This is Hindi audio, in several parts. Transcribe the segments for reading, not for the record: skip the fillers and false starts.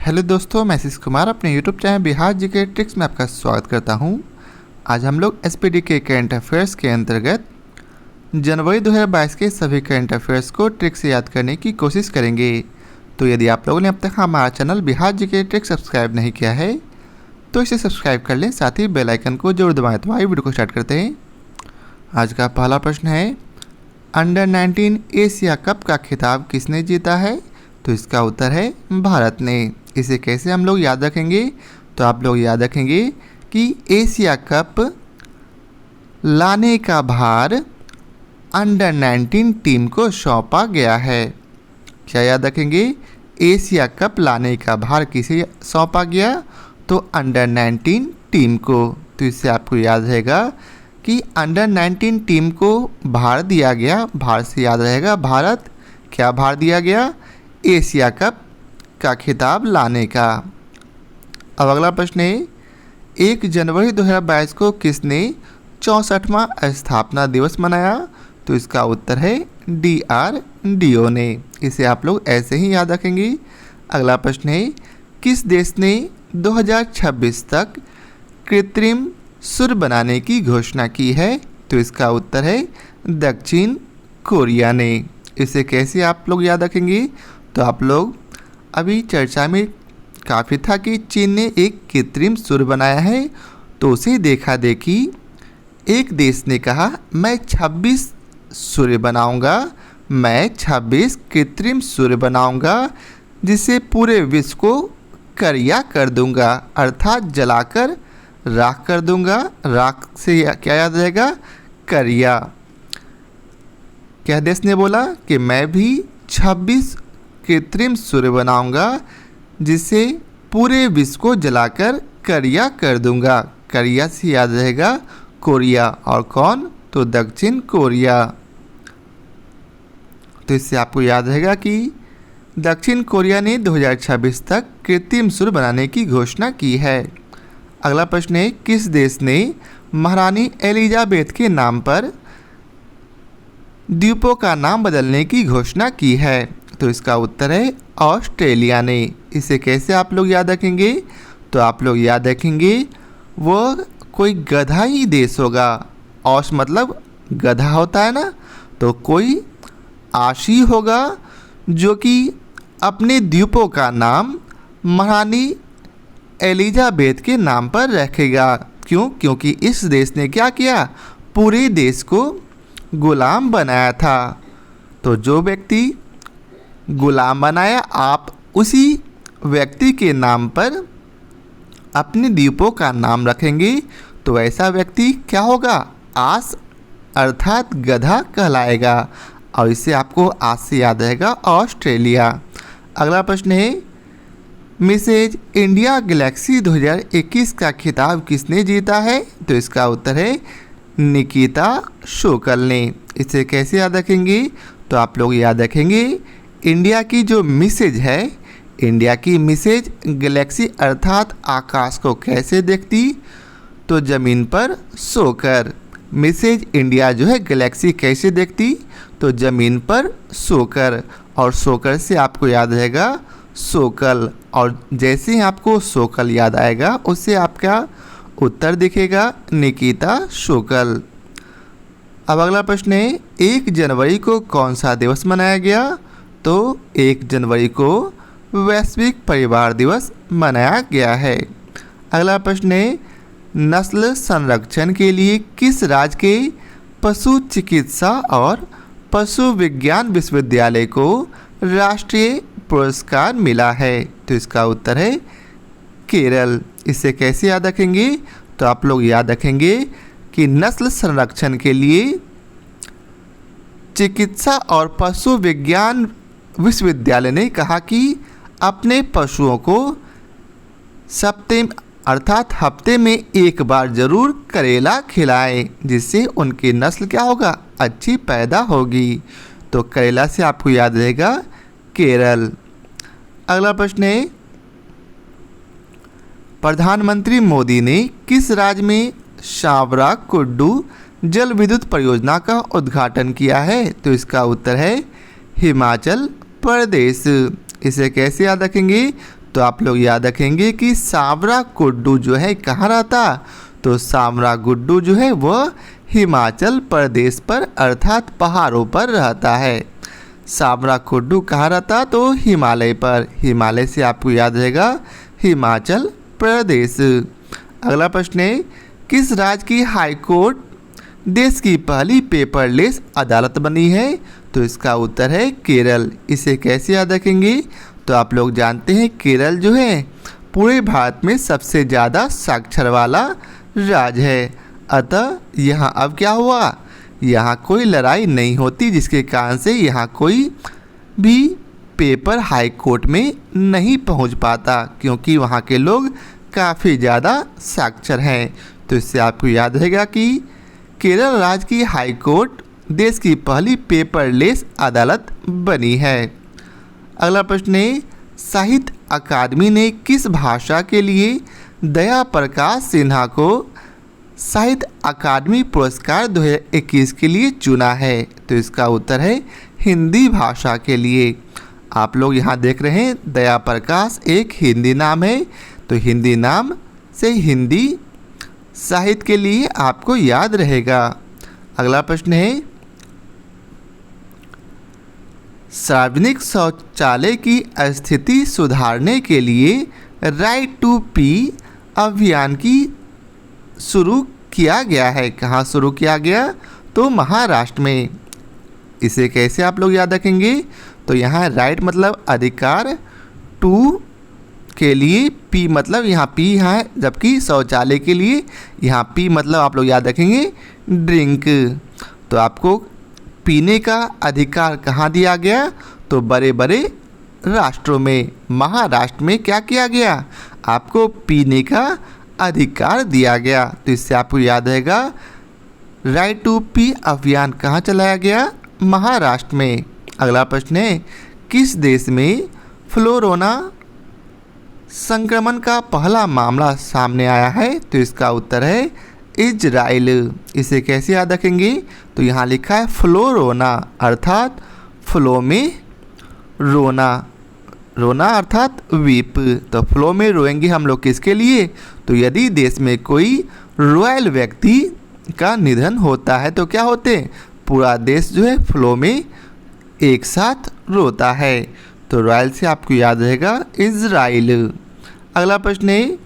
हेलो दोस्तों, मैं आशीष कुमार अपने YouTube channel Bihar GK tricks में आपका स्वागत करता हूं। आज हम लोग एसपीडी के करंट अफेयर्स के अंतर्गत जनवरी 2022 के सभी करंट अफेयर्स को ट्रिक्स से याद करने की कोशिश करेंगे। तो यदि आप लोगों ने अब तक हमारा channel Bihar GK tricks subscribe नहीं किया है तो इसे सब्सक्राइब कर लें, साथ ही बेल आइकन को जरूर दबाएं। तो आइए वीडियो को स्टार्ट करते हैं। आज का पहला प्रश्न है, अंडर 19 एशिया कप का खिताब किसने जीता है? तो इसका उत्तर है भारत ने। इसे कैसे हम लोग याद रखेंगे? तो आप लोग याद रखेंगे कि एशिया कप लाने का भार अंडर 19 टीम को सौंपा गया है। क्या याद रखेंगे? एशिया कप लाने का भार किसे सौंपा गया? तो अंडर 19 टीम को। तो इससे आपको याद रहेगा कि अंडर 19 टीम को भार दिया गया। भार से याद रहेगा भारत। क्या भार दिया गया? एशिया कप का खिताब लाने का। अब अगला प्रश्न है, 1 जनवरी 2022 को किसने 64वां स्थापना दिवस मनाया? तो इसका उत्तर है DRDO ने। इसे आप लोग ऐसे ही याद रखेंगे। अगला प्रश्न है, किस देश ने 2026 तक कृत्रिम सुर बनाने की घोषणा की है? तो इसका उत्तर है दक्षिण कोरिया ने। इसे कैसे आप लोग याद रखेंगे? तो आप लोग अभी चर्चा में काफ़ी था कि चीन ने एक कृत्रिम सुर बनाया है, तो उसे देखा देखी एक देश ने कहा मैं 26 सुर बनाऊंगा, मैं 26 कृत्रिम सुर बनाऊंगा जिससे पूरे विश्व को करिया कर दूंगा, अर्थात जलाकर राख कर दूंगा। राख से क्या याद रहेगा? करिया। क्या देश ने बोला कि मैं भी 26 कृत्रिम सूर्य बनाऊंगा जिससे पूरे विश्व को जलाकर करिया कर दूंगा। करिया से याद रहेगा कोरिया। और कौन? तो दक्षिण कोरिया। तो इससे आपको याद रहेगा कि दक्षिण कोरिया ने 2026 तक कृत्रिम सूर्य बनाने की घोषणा की है। अगला प्रश्न है, किस देश ने महारानी एलिजाबेथ के नाम पर द्वीपों का नाम बदलने की घोषणा की है? तो इसका उत्तर है ऑस्ट्रेलिया ने। इसे कैसे आप लोग याद रखेंगे? तो आप लोग याद रखेंगे वो कोई गधा ही देश होगा। औस मतलब गधा होता है ना, तो कोई आशी होगा जो कि अपने द्वीपों का नाम महारानी एलिजाबेथ के नाम पर रखेगा। क्यों? क्योंकि इस देश ने क्या किया? पूरे देश को गुलाम बनाया था। तो जो व्यक्ति गुलाम बनाया, आप उसी व्यक्ति के नाम पर अपने द्वीपों का नाम रखेंगे, तो ऐसा व्यक्ति क्या होगा? आस अर्थात गधा कहलाएगा। और इसे आपको आज से याद रहेगा ऑस्ट्रेलिया। अगला प्रश्न है, मिसेज इंडिया गैलेक्सी 2021 का खिताब किसने जीता है? तो इसका उत्तर है निकिता शुक्ल ने। इसे कैसे याद रखेंगे? तो आप लोग याद रखेंगे इंडिया की जो मिसेज है, इंडिया की मिसेज गैलेक्सी अर्थात आकाश को कैसे देखती? तो ज़मीन पर सोकर। मिसेज इंडिया जो है गैलेक्सी कैसे देखती? तो ज़मीन पर सोकर। और सोकर से आपको याद रहेगा सोकल। और जैसे ही आपको सोकल याद आएगा उससे आपका उत्तर दिखेगा निकिता शुक्ल। अब अगला प्रश्न है, 1 जनवरी को कौन सा दिवस मनाया गया? तो 1 जनवरी को वैश्विक परिवार दिवस मनाया गया है। अगला प्रश्न है, नस्ल संरक्षण के लिए किस राज्य के पशु चिकित्सा और पशु विज्ञान विश्वविद्यालय को राष्ट्रीय पुरस्कार मिला है? तो इसका उत्तर है केरल। इसे कैसे याद रखेंगे? तो आप लोग याद रखेंगे कि नस्ल संरक्षण के लिए चिकित्सा और पशु विज्ञान विश्वविद्यालय ने कहा कि अपने पशुओं को हफ्ते में एक बार जरूर करेला खिलाएं, जिससे उनकी नस्ल क्या होगा? अच्छी पैदा होगी। तो करेला से आपको याद रहेगा केरल। अगला प्रश्न है, प्रधानमंत्री मोदी ने किस राज्य में शावरा कुड्डू जल विद्युत परियोजना का उद्घाटन किया है? तो इसका उत्तर है हिमाचल प्रदेश। इसे कैसे याद रखेंगे? तो आप लोग याद रखेंगे कि सांवरा गुड्डू जो है कहाँ रहता, तो सांवरा गुड्डू जो है वह हिमाचल प्रदेश पर अर्थात पहाड़ों पर रहता है। सांवरा गुड्डू कहाँ रहता, तो हिमालय पर। हिमालय से आपको याद रहेगा हिमाचल प्रदेश। अगला प्रश्न है, किस राज्य की हाई कोर्ट देश की पहली पेपरलेस अदालत बनी है, तो इसका उत्तर है केरल। इसे कैसे याद रखेंगे, तो आप लोग जानते हैं केरल जो है पूरे भारत में सबसे ज़्यादा साक्षर वाला राज्य है। अतः यहाँ अब क्या हुआ, यहाँ कोई लड़ाई नहीं होती, जिसके कारण से यहाँ कोई भी पेपर हाई कोर्ट में नहीं पहुँच पाता, क्योंकि वहाँ के लोग काफ़ी ज़्यादा साक्षर हैं। तो इससे आपको याद रहेगा कि केरल राज्य की हाई कोर्ट देश की पहली पेपरलेस अदालत बनी है। अगला प्रश्न है, साहित्य अकादमी ने किस भाषा के लिए दया प्रकाश सिन्हा को साहित्य अकादमी पुरस्कार 2021 के लिए चुना है, तो इसका उत्तर है हिंदी भाषा के लिए। आप लोग यहाँ देख रहे हैं दया प्रकाश एक हिंदी नाम है, तो हिंदी नाम से हिंदी साहित्य के लिए आपको याद रहेगा। अगला प्रश्न है, सार्वजनिक शौचालय की स्थिति सुधारने के लिए राइट टू पी अभियान की शुरू किया गया है। कहाँ शुरू किया गया, तो महाराष्ट्र में। इसे कैसे आप लोग याद रखेंगे, तो यहाँ राइट मतलब अधिकार, टू के लिए, पी मतलब यहाँ पी यहाँ है, जबकि शौचालय के लिए यहाँ पी मतलब आप लोग याद रखेंगे ड्रिंक। तो आपको पीने का अधिकार कहाँ दिया गया, तो बड़े बड़े राष्ट्रों में। महाराष्ट्र में क्या किया गया, आपको पीने का अधिकार दिया गया। तो इससे आपको याद रहेगा राइट टू पी अभियान कहाँ चलाया गया, महाराष्ट्र में। अगला प्रश्न है, किस देश में फ्लोरोना संक्रमण का पहला मामला सामने आया है, तो इसका उत्तर है इजराइल। इसे कैसे याद रखेंगे, तो यहाँ लिखा है फ्लोरोना अर्थात फ्लो में रोना, रोना अर्थात वीप। तो फ्लो में रोएंगे हम लोग किसके लिए, तो यदि देश में कोई रॉयल व्यक्ति का निधन होता है तो क्या होते हैं, पूरा देश जो है फ्लो में एक साथ रोता है। तो रॉयल से आपको याद रहेगा इजराइल। अगला प्रश्न है,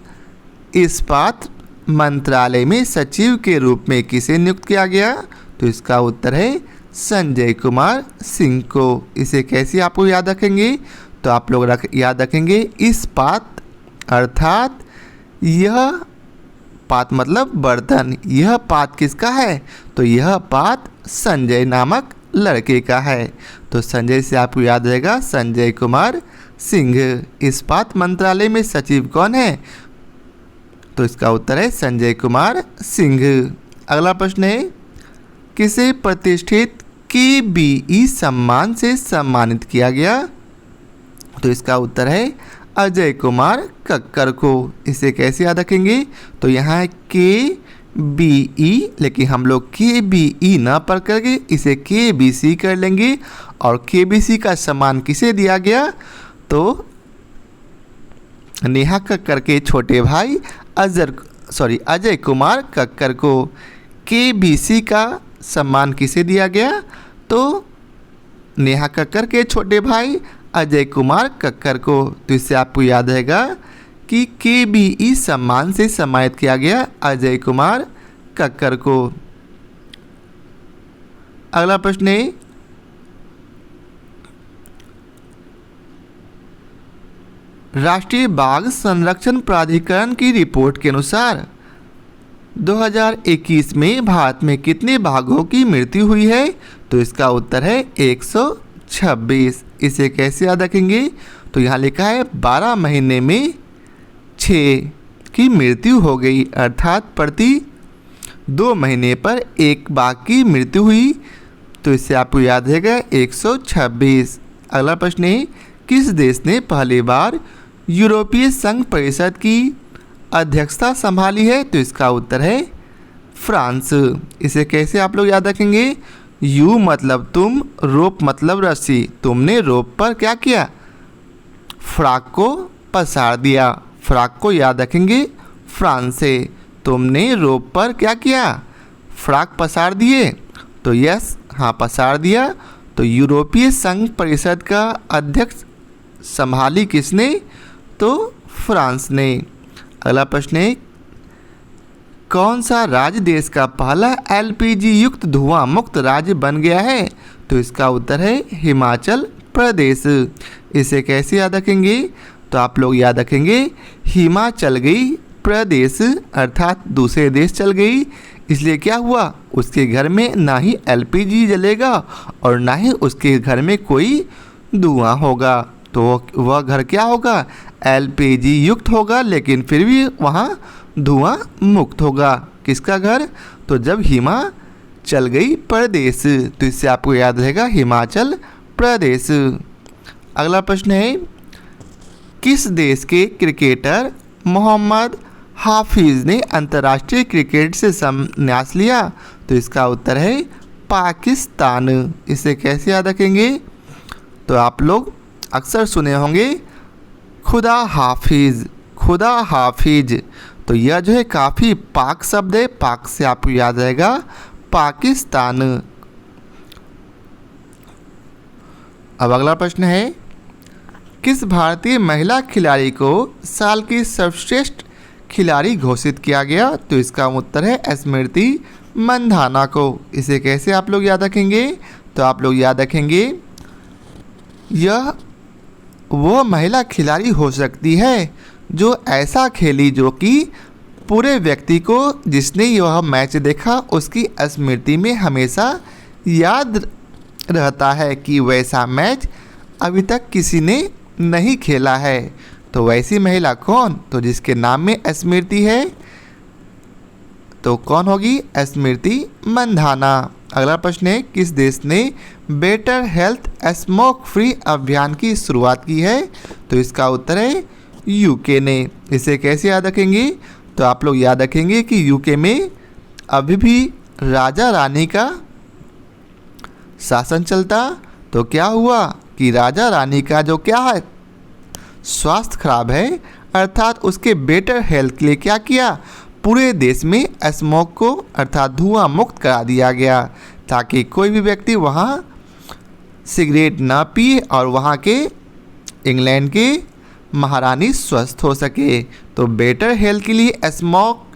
इस्पात मंत्रालय में सचिव के रूप में किसे नियुक्त किया गया, तो इसका उत्तर है संजय कुमार सिंह को। इसे कैसे आपको याद रखेंगे, तो आप लोग याद रखेंगे इस्पात अर्थात यह पात मतलब बर्तन, यह पात किसका है, तो यह पात संजय नामक लड़के का है। तो संजय से आपको याद रहेगा संजय कुमार सिंह। इस्पात मंत्रालय में सचिव कौन है, तो इसका उत्तर है संजय कुमार सिंह। अगला प्रश्न है, किसे प्रतिष्ठित KBE सम्मान से सम्मानित किया गया, तो इसका उत्तर है अजय कुमार कक्कर को। इसे कैसे याद रखेंगे, तो यहाँ है KBE, लेकिन हम लोग KBE ना पढ़ करके इसे KBC कर लेंगे। और KBC का सम्मान किसे दिया गया, तो नेहा कक्कर के छोटे भाई अजय कुमार कक्कर को। KBC का सम्मान किसे दिया गया, तो नेहा कक्कर के छोटे भाई अजय कुमार कक्कर को। तो इससे आपको याद रहेगा कि KBE सम्मान से सम्मानित किया गया अजय कुमार कक्कर को। अगला प्रश्न है, राष्ट्रीय बाघ संरक्षण प्राधिकरण की रिपोर्ट के अनुसार 2021 में भारत में कितने बाघों की मृत्यु हुई है, तो इसका उत्तर है 126। इसे कैसे याद रखेंगे, तो यहाँ लिखा है 12 महीने में 6 की मृत्यु हो गई, अर्थात प्रति 2 महीने पर एक बाघ की मृत्यु हुई। तो इससे आपको याद रहेगा 126। अगला प्रश्न है, किस देश ने पहली बार यूरोपीय संघ परिषद की अध्यक्षता संभाली है, तो इसका उत्तर है फ्रांस। इसे कैसे आप लोग याद रखेंगे, यू मतलब तुम, रोप मतलब रस्सी। तुमने रोप पर क्या किया, फ्रॉक को पसार दिया। फ्रॉक को याद रखेंगे फ्रांस से। तुमने रोप पर क्या किया? फ्रॉक पसार दिए। तो यस, हाँ, पसार दिया। तो यूरोपीय संघ परिषद का अध्यक्ष संभाली किसने? तो फ्रांस ने। अगला प्रश्न है, कौन सा राज्य देश का पहला एलपीजी युक्त धुआं मुक्त राज्य बन गया है? तो इसका उत्तर है हिमाचल प्रदेश। इसे कैसे याद रखेंगे? तो आप लोग याद रखेंगे हिमाचल गई प्रदेश अर्थात दूसरे देश चल गई, इसलिए क्या हुआ, उसके घर में ना ही एलपीजी जलेगा और ना ही उसके घर में कोई धुआं होगा। तो वह घर क्या होगा? एलपीजी युक्त होगा, लेकिन फिर भी वहाँ धुआं मुक्त होगा। किसका घर? तो जब हिमा चल गई प्रदेश। तो इससे आपको याद रहेगा हिमाचल प्रदेश। अगला प्रश्न है, किस देश के क्रिकेटर मोहम्मद हाफिज ने अंतर्राष्ट्रीय क्रिकेट से संन्यास लिया? तो इसका उत्तर है पाकिस्तान। इसे कैसे याद रखेंगे? तो आप लोग अक्सर सुने होंगे खुदा हाफिज, खुदा हाफिज। तो यह जो है काफ़ी पाक शब्द है, पाक से आपको याद रहेगा पाकिस्तान। अब अगला प्रश्न है, किस भारतीय महिला खिलाड़ी को साल की सर्वश्रेष्ठ खिलाड़ी घोषित किया गया? तो इसका उत्तर है स्मृति मंधाना को। इसे कैसे आप लोग याद रखेंगे? तो आप लोग याद रखेंगे यह वो महिला खिलाड़ी हो सकती है जो ऐसा खेली जो कि पूरे व्यक्ति को जिसने यह मैच देखा उसकी स्मृति में हमेशा याद रहता है कि वैसा मैच अभी तक किसी ने नहीं खेला है। तो वैसी महिला कौन? तो जिसके नाम में स्मृति है, तो कौन होगी? स्मृति मंधाना। अगला प्रश्न है, किस देश ने बेटर हेल्थ स्मोक फ्री अभियान की शुरुआत की है? तो इसका उत्तर है यूके ने। इसे कैसे याद रखेंगे? तो आप लोग याद रखेंगे कि यूके में अभी भी राजा रानी का शासन चलता। तो क्या हुआ कि राजा रानी का जो क्या है स्वास्थ्य खराब है, अर्थात उसके बेटर हेल्थ के लिए क्या किया, पूरे देश में स्मोक को अर्थात धुआं मुक्त करा दिया गया ताकि कोई भी व्यक्ति वहाँ सिगरेट ना पिए और वहाँ के इंग्लैंड के महारानी स्वस्थ हो सके। तो बेटर हेल्थ के लिए स्मोक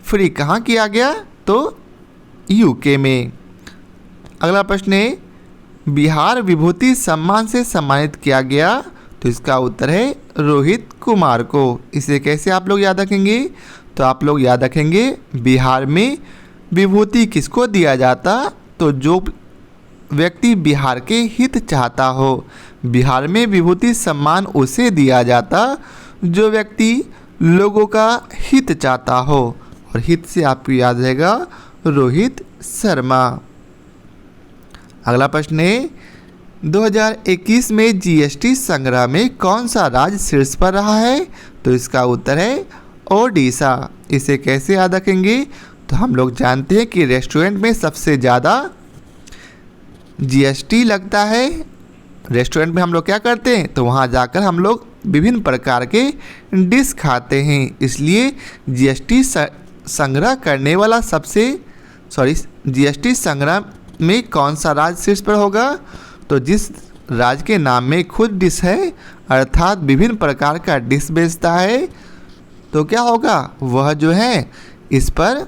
फ्री कहाँ किया गया? तो यूके में। अगला प्रश्न है, बिहार विभूति सम्मान से सम्मानित किया गया? तो इसका उत्तर है रोहित कुमार को। इसे कैसे आप लोग याद रखेंगे? तो आप लोग याद रखेंगे बिहार में विभूति किसको दिया जाता? तो जो व्यक्ति बिहार के हित चाहता हो। बिहार में विभूति सम्मान उसे दिया जाता जो व्यक्ति लोगों का हित चाहता हो, और हित से आपको याद रहेगा रोहित शर्मा। अगला प्रश्न है, 2021 में जीएसटी संग्रह में कौन सा राज्य शीर्ष पर रहा है? तो इसका उत्तर है ओडिशा। इसे कैसे याद रखेंगे? तो हम लोग जानते हैं कि रेस्टोरेंट में सबसे ज़्यादा जीएसटी लगता है। रेस्टोरेंट में हम लोग क्या करते हैं? तो वहाँ जाकर हम लोग विभिन्न प्रकार के डिश खाते हैं, इसलिए जीएसटी संग्रह करने वाला जीएसटी संग्रह में कौन सा राज्य शीर्ष पर होगा? तो जिस राज्य के नाम में खुद डिश है अर्थात विभिन्न प्रकार का डिश बेचता है, तो क्या होगा, वह जो है इस पर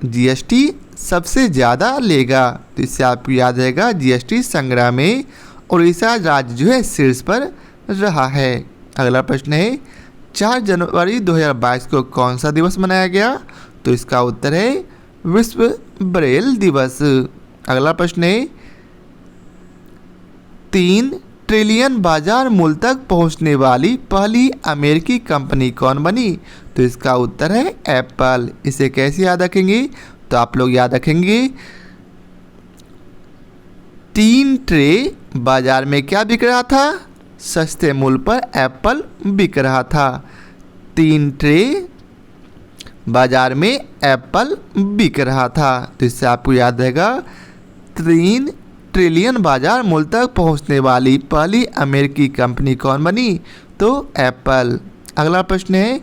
जीएसटी सबसे ज़्यादा लेगा। तो इससे आपको याद रहेगा जीएसटी संग्रह में उड़ीसा राज्य जो है शीर्ष पर रहा है। अगला प्रश्न है, 4 जनवरी 2022 को कौन सा दिवस मनाया गया? तो इसका उत्तर है विश्व ब्रेल दिवस। अगला प्रश्न है, 3 ट्रिलियन बाजार मूल्य तक पहुंचने वाली पहली अमेरिकी कंपनी कौन बनी? तो इसका उत्तर है एप्पल। इसे कैसे याद रखेंगे? तो आप लोग याद रखेंगे 3 ट्रे बाजार में क्या बिक रहा था? सस्ते मूल्य पर एप्पल बिक रहा था। 3 ट्रे बाजार में एप्पल बिक रहा था। तो इससे आपको याद रहेगा 3 ट्रिलियन बाजार मूल्य तक पहुंचने वाली पहली अमेरिकी कंपनी कौन बनी? तो एप्पल। अगला प्रश्न है,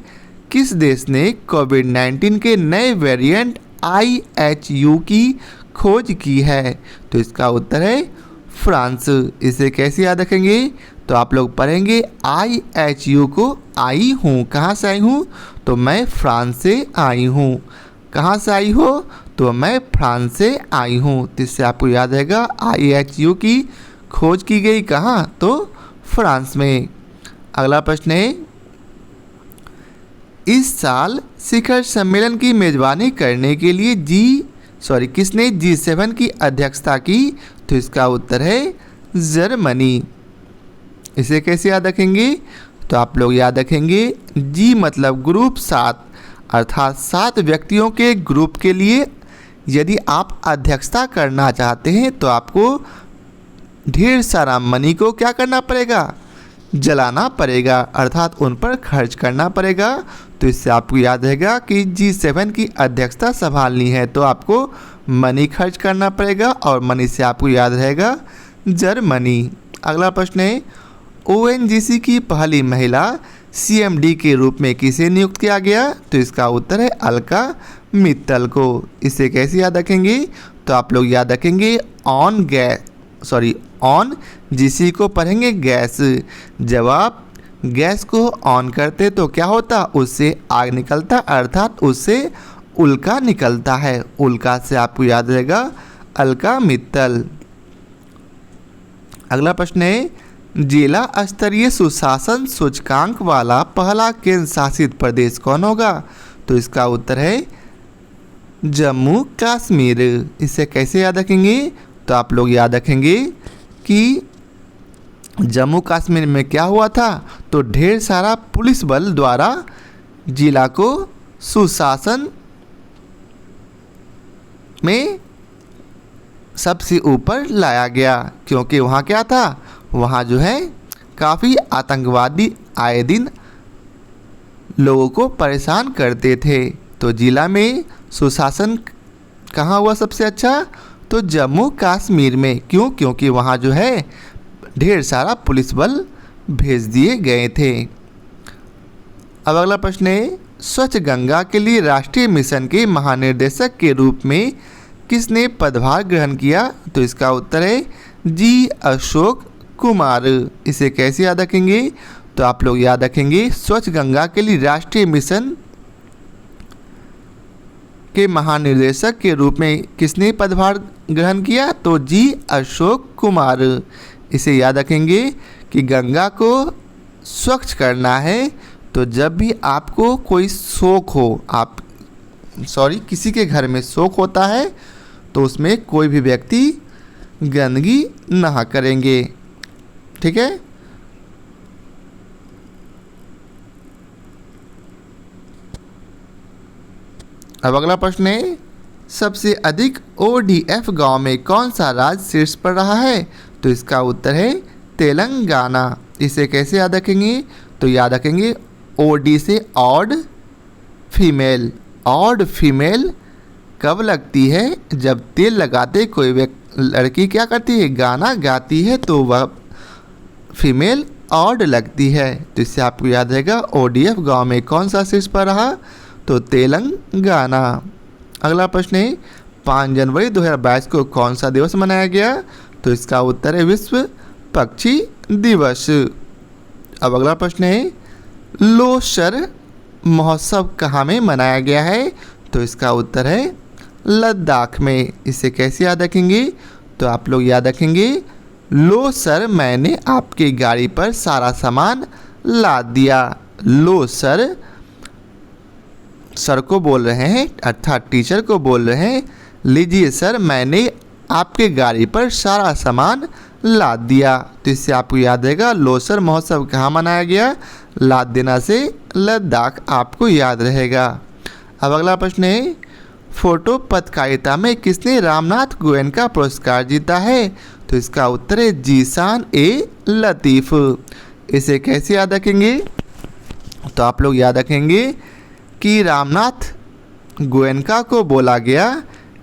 किस देश ने कोविड-19 के नए वेरिएंट IHU की खोज की है? तो इसका उत्तर है फ्रांस। इसे कैसे याद रखेंगे? तो आप लोग पढ़ेंगे IHU को, आई हूँ, कहाँ से आई हूँ? तो मैं फ्रांस से आई हूँ। कहाँ से आई हो? तो मैं फ्रांस से आई हूँ। तो इससे आपको याद रहेगा IHU की खोज की गई कहाँ? तो फ्रांस में। अगला प्रश्न है, इस साल शिखर सम्मेलन की मेजबानी करने के लिए किसने G7 की अध्यक्षता की? तो इसका उत्तर है जर्मनी। इसे कैसे याद रखेंगे? तो आप लोग याद रखेंगे G मतलब ग्रुप 7, अर्थात 7 व्यक्तियों के ग्रुप के लिए यदि आप अध्यक्षता करना चाहते हैं तो आपको ढेर सारा मनी को क्या करना पड़ेगा? जलाना पड़ेगा, अर्थात उन पर खर्च करना पड़ेगा। तो इससे आपको याद रहेगा कि G7 की अध्यक्षता संभालनी है तो आपको मनी खर्च करना पड़ेगा और मनी से आपको याद रहेगा जर्मनी। अगला प्रश्न है, ONGC की पहली महिला CMD के रूप में किसे नियुक्त किया गया? तो इसका उत्तर है अलका मित्तल को। इसे कैसे याद रखेंगे? तो आप लोग याद रखेंगे ऑन GC को पढ़ेंगे गैस। जब आप गैस को ऑन करते तो क्या होता? उससे आग निकलता, अर्थात उससे उल्का निकलता है। उल्का से आपको याद रहेगा अलका मित्तल। अगला प्रश्न है, जिला स्तरीय सुशासन सूचकांक वाला पहला केंद्र शासित प्रदेश कौन होगा? तो इसका उत्तर है जम्मू कश्मीर। इसे कैसे याद रखेंगे? तो आप लोग याद रखेंगे कि जम्मू कश्मीर में क्या हुआ था? तो ढेर सारा पुलिस बल द्वारा जिला को सुशासन में सबसे ऊपर लाया गया, क्योंकि वहाँ क्या था? वहाँ जो है काफ़ी आतंकवादी आए दिन लोगों को परेशान करते थे। तो जिला में सुशासन कहाँ हुआ सबसे अच्छा? तो जम्मू कश्मीर में। क्यों? क्योंकि वहाँ जो है ढेर सारा पुलिस बल भेज दिए गए थे। अब अगला प्रश्न है, स्वच्छ गंगा के लिए राष्ट्रीय मिशन के महानिर्देशक के रूप में किसने पदभार ग्रहण किया? तो इसका उत्तर है G अशोक कुमार। इसे कैसे याद रखेंगे? तो आप लोग याद रखेंगे स्वच्छ गंगा के लिए राष्ट्रीय मिशन के महानिर्देशक के रूप में किसने पदभार ग्रहण किया? तो G अशोक कुमार। इसे याद रखेंगे कि गंगा को स्वच्छ करना है तो जब भी आपको कोई शोक हो, किसी के घर में शोक होता है तो उसमें कोई भी व्यक्ति गंदगी ना करेंगे। ठीक है। अब अगला प्रश्न है, सबसे अधिक ODF गांव में कौन सा राज्य शीर्ष पर रहा है? तो इसका उत्तर है तेलंगाना। इसे कैसे याद रखेंगे? तो याद रखेंगे OD से ऑड फीमेल। ऑड फीमेल कब लगती है? जब तेल लगाते कोई लड़की क्या करती है? गाना गाती है तो वह फीमेल ऑड लगती है। तो इससे आपको याद रहेगा ODF गांव में कौन सा शीर्ष पर रहा? तो तेलंगाना। अगला प्रश्न है, 5 जनवरी 2022 को कौन सा दिवस मनाया गया? तो इसका उत्तर है विश्व पक्षी दिवस। अब अगला प्रश्न है, लोसर महोत्सव कहाँ में मनाया गया है? तो इसका उत्तर है लद्दाख में। इसे कैसे याद रखेंगे? तो आप लोग याद रखेंगे लो सर मैंने आपकी गाड़ी पर सारा सामान लाद दिया। लो सर, सर को बोल रहे हैं अर्थात टीचर को बोल रहे हैं, लीजिए सर मैंने आपके गाड़ी पर सारा सामान लाद दिया। तो इससे आपको याद रहेगा लोसर महोत्सव कहाँ मनाया गया? लाद देना से लद्दाख आपको याद रहेगा। अब अगला प्रश्न है, फोटो पत्रकारिता में किसने रामनाथ गोयनका पुरस्कार जीता है? तो इसका उत्तर है जीशान ए लतीफ़। इसे कैसे याद रखेंगे? तो आप लोग याद रखेंगे कि रामनाथ गोयनका को बोला गया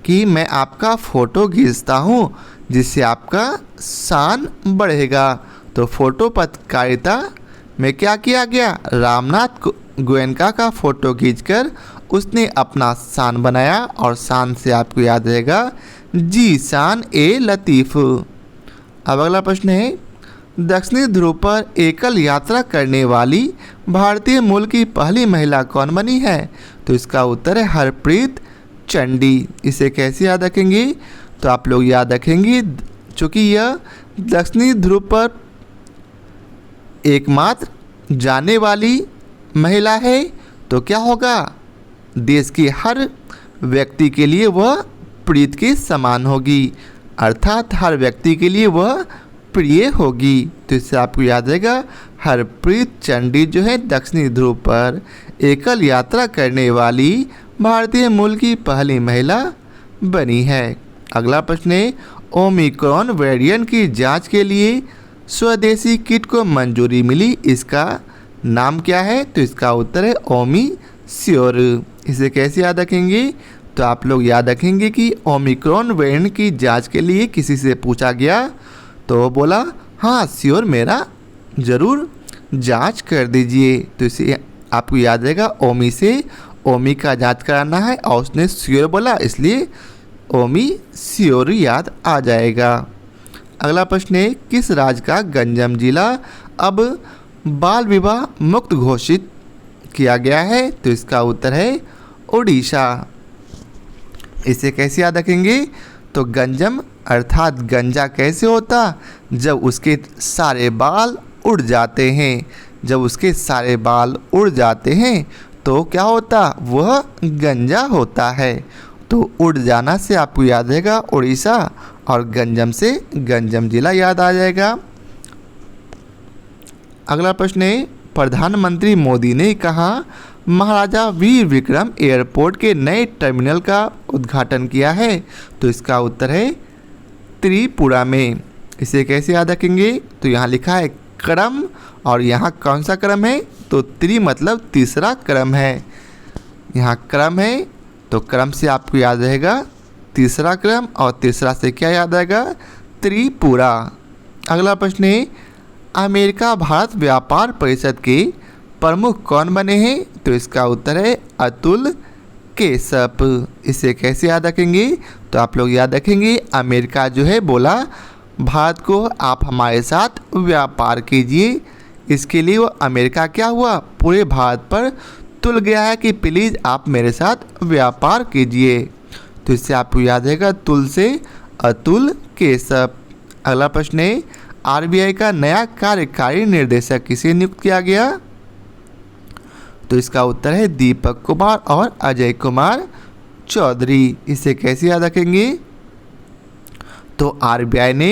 कि मैं आपका फ़ोटो खींचता हूँ जिससे आपका शान बढ़ेगा। तो फोटो पत्रकारिता में क्या किया गया? रामनाथ गोयनका का फोटो खींचकर उसने अपना शान बनाया और शान से आपको याद रहेगा जी शान ए लतीफ़। अब अगला प्रश्न है, दक्षिणी ध्रुव पर एकल यात्रा करने वाली भारतीय मूल की पहली महिला कौन बनी है? तो इसका उत्तर है हरप्रीत चंडी। इसे कैसे याद रखेंगे? तो आप लोग याद रखेंगे चूँकि यह दक्षिणी ध्रुव पर एकमात्र जाने वाली महिला है, तो क्या होगा? देश के हर व्यक्ति के लिए वह प्रीत के समान होगी, अर्थात हर व्यक्ति के लिए वह प्रिय होगी। तो इससे आपको याद रहेगा हरप्रीत चंडी जो है दक्षिणी ध्रुव पर एकल यात्रा करने वाली भारतीय मूल की पहली महिला बनी है। अगला प्रश्न है, ओमिक्रॉन वेरिएंट की जांच के लिए स्वदेशी किट को मंजूरी मिली, इसका नाम क्या है? तो इसका उत्तर है ओमीश्योर। इसे कैसे याद रखेंगे? तो आप लोग याद रखेंगे कि ओमिक्रॉन वेरिएंट की जांच के लिए किसी से पूछा गया तो वो बोला हाँ श्योर मेरा ज़रूर जांच कर दीजिए। तो इसे आपको याद रहेगा ओमी से ओमी का जांच कराना है और उसने श्योर बोला इसलिए ओमी श्योर याद आ जाएगा। अगला प्रश्न है, किस राज्य का गंजम जिला अब बाल विवाह मुक्त घोषित किया गया है? तो इसका उत्तर है ओडिशा। इसे कैसे याद रखेंगे? तो गंजम अर्थात गंजा कैसे होता? जब उसके सारे बाल उड़ जाते हैं। जब उसके सारे बाल उड़ जाते हैं तो क्या होता? वह गंजा होता है। तो उड़ जाना से आपको याद रहेगा उड़ीसा और गंजम से गंजम जिला याद आ जाएगा। अगला प्रश्न है, प्रधानमंत्री मोदी ने कहा महाराजा वीर विक्रम एयरपोर्ट के नए टर्मिनल का उद्घाटन किया है? तो इसका उत्तर है त्रिपुरा में। इसे कैसे याद रखेंगे? तो यहाँ लिखा है क्रम और यहाँ कौन सा क्रम है? तो त्रि मतलब तीसरा क्रम है। यहाँ क्रम है तो क्रम से आपको याद रहेगा तीसरा क्रम और तीसरा से क्या याद आएगा? त्रिपुरा। अगला प्रश्न है, अमेरिका भारत व्यापार परिषद के प्रमुख कौन बने हैं? तो इसका उत्तर है अतुल केशप। इसे कैसे याद रखेंगे? तो आप लोग याद रखेंगे अमेरिका जो है बोला भारत को आप हमारे साथ व्यापार कीजिए, इसके लिए वो अमेरिका क्या हुआ पूरे भारत पर तुल गया है कि प्लीज़ आप मेरे साथ व्यापार कीजिए। तो इससे आपको याद रहेगा तुल से अतुल केशप। अगला प्रश्न है, आरबीआई का नया कार्यकारी निर्देशक किसे नियुक्त किया गया? तो इसका उत्तर है दीपक कुमार और अजय कुमार चौधरी। इसे कैसे याद रखेंगे? तो आरबीआई ने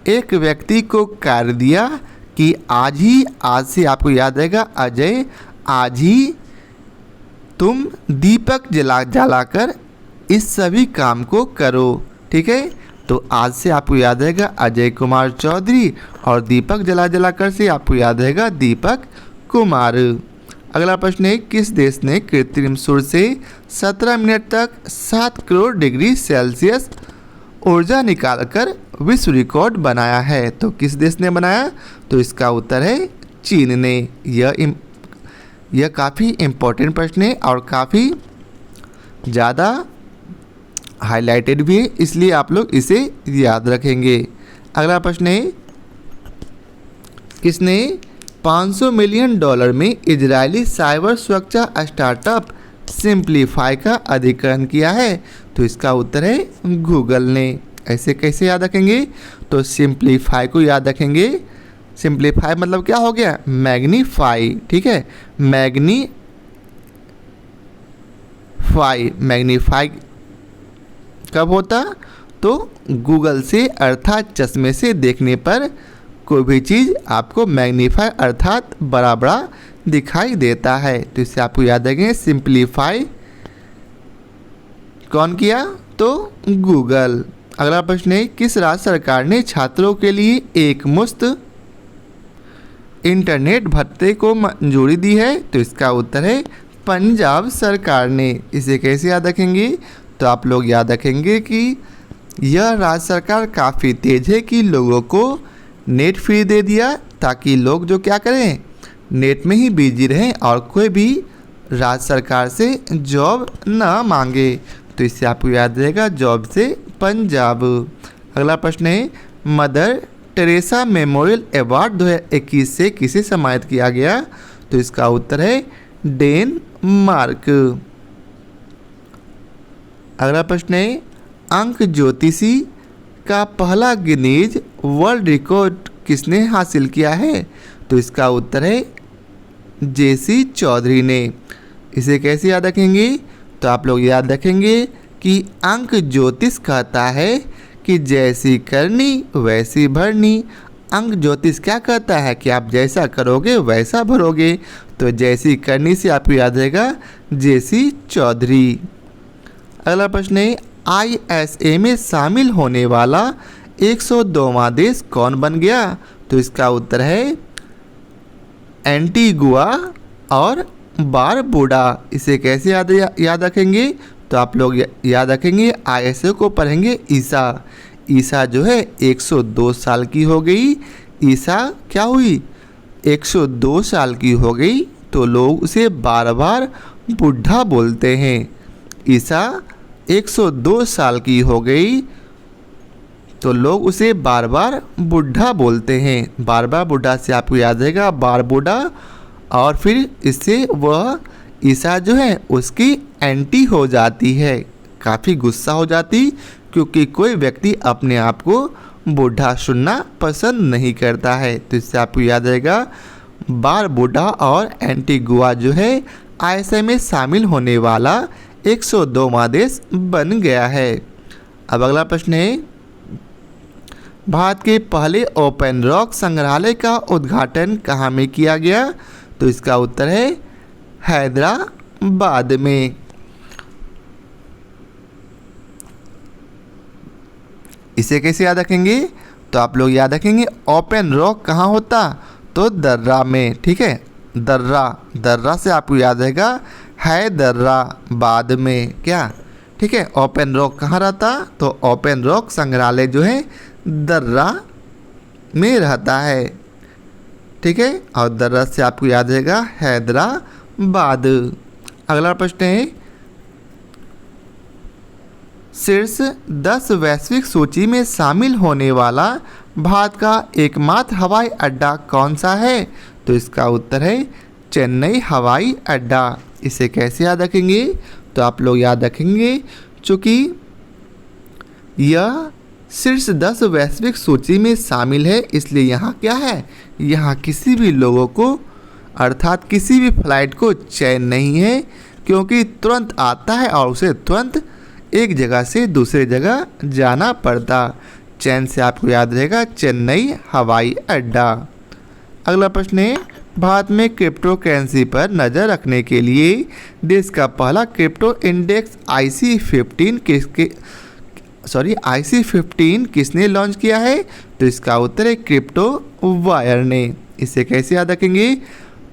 एक व्यक्ति को कार्य दिया कि आज से आपको याद रहेगा अजय, आज ही तुम दीपक जलाकर इस सभी काम को करो, ठीक है। तो आज से आपको याद रहेगा अजय कुमार चौधरी और दीपक जलाकर से आपको याद रहेगा दीपक कुमार। अगला प्रश्न है, किस देश ने कृत्रिम सूर्य से 17 मिनट तक 7 करोड़ डिग्री सेल्सियस ऊर्जा निकालकर विश्व रिकॉर्ड बनाया है? तो किस देश ने बनाया? तो इसका उत्तर है चीन ने। यह काफ़ी इम्पोर्टेंट प्रश्न है और काफ़ी ज़्यादा हाईलाइटेड भी है, इसलिए आप लोग इसे याद रखेंगे। अगला प्रश्न है, किसने $500 मिलियन में इजरायली साइबर सुरक्षा स्टार्टअप सिंप्लीफाई का अधिग्रहण किया है? तो इसका उत्तर है गूगल ने। ऐसे कैसे याद रखेंगे? तो सिंप्लीफाई को याद रखेंगे। सिंप्लीफाई मतलब क्या हो गया? मैग्नीफाई, ठीक है। मैग्नीफाई कब होता? तो गूगल से अर्थात चश्मे से देखने पर कोई भी चीज़ आपको मैग्नीफाई अर्थात बड़ा बड़ा दिखाई देता है। तो इससे आपको याद रखेंगे सिंप्लीफाई कौन किया? तो गूगल। अगला प्रश्न है, किस राज्य सरकार ने छात्रों के लिए एक मुफ्त इंटरनेट भत्ते को मंजूरी दी है? तो इसका उत्तर है पंजाब सरकार ने। इसे कैसे याद रखेंगे? तो आप लोग याद रखेंगे कि यह राज्य सरकार काफ़ी तेज है कि लोगों को नेट फ्री दे दिया ताकि लोग जो क्या करें नेट में ही बिजी रहें और कोई भी राज्य सरकार से जॉब ना मांगे। तो इससे आपको याद रहेगा जॉब से पंजाब। अगला प्रश्न है मदर टेरेसा मेमोरियल अवार्ड 2021 से किसे सम्मानित किया गया? तो इसका उत्तर है डेनमार्क। अगला प्रश्न है अंक ज्योतिषी का पहला गिनीज वर्ल्ड रिकॉर्ड किसने हासिल किया है? तो इसका उत्तर है जेसी चौधरी ने। इसे कैसे याद रखेंगे? तो आप लोग याद रखेंगे कि अंक ज्योतिष कहता है कि जैसी करनी वैसी भरनी। अंक ज्योतिष क्या कहता है कि आप जैसा करोगे वैसा भरोगे। तो जैसी करनी से आपको याद रहेगा जेसी चौधरी। अगला प्रश्न है ISA में शामिल होने वाला 102वां देश कौन बन गया? तो इसका उत्तर है एंटीगुआ और बारबुडा। इसे कैसे याद रखेंगे? तो आप लोग याद रखेंगे ISA को पढ़ेंगे ईसा। ईसा जो है 102 साल की हो गई। ईसा क्या हुई? 102 साल की हो गई तो लोग उसे बार बार बुढ़ा बोलते हैं। ईसा 102 साल की हो गई तो लोग उसे बार बार बुढ़ा बोलते हैं। बार बार बुढ़ा से आपको याद रहेगा बारबुडा। और फिर इससे वह ईसा जो है उसकी एंटी हो जाती है, काफ़ी गुस्सा हो जाती, क्योंकि कोई व्यक्ति अपने आप को बूढ़ा सुनना पसंद नहीं करता है। तो इससे आपको याद रहेगा बारबुडा और एंटीगुआ जो है ISA में शामिल होने वाला 102वां देश बन गया है। अब अगला प्रश्न है भारत के पहले ओपन रॉक संग्रहालय का उद्घाटन कहाँ में किया गया? तो इसका उत्तर है हैदराबाद में। इसे कैसे याद रखेंगे? तो आप लोग याद रखेंगे ओपन रॉक कहाँ होता? तो दर्रा में। ठीक है, दर्रा से आपको याद रहेगा हैदराबाद में। क्या? ठीक है, ओपन रॉक कहाँ रहता? तो ओपन रॉक संग्रहालय जो है दर्रा में रहता है। ठीक है, और दर्रा से आपको याद रहेगा हैदराबाद। अगला प्रश्न है शीर्ष 10 वैश्विक सूची में शामिल होने वाला भारत का एकमात्र हवाई अड्डा कौन सा है? तो इसका उत्तर है चेन्नई हवाई अड्डा। इसे कैसे याद रखेंगे? तो आप लोग याद रखेंगे चूँकि यह शीर्ष 10 वैश्विक सूची में शामिल है, इसलिए यहाँ क्या है, यहाँ किसी भी लोगों को अर्थात किसी भी फ्लाइट को चैन नहीं है, क्योंकि तुरंत आता है और उसे तुरंत एक जगह से दूसरे जगह जाना पड़ता। चैन से आपको याद रहेगा चेन्नई हवाई अड्डा। अगला प्रश्न है भारत में क्रिप्टो करेंसी पर नज़र रखने के लिए देश का पहला क्रिप्टो इंडेक्स IC15 किसने लॉन्च किया है? तो इसका उत्तर है क्रिप्टो वायर ने। इसे कैसे याद रखेंगे?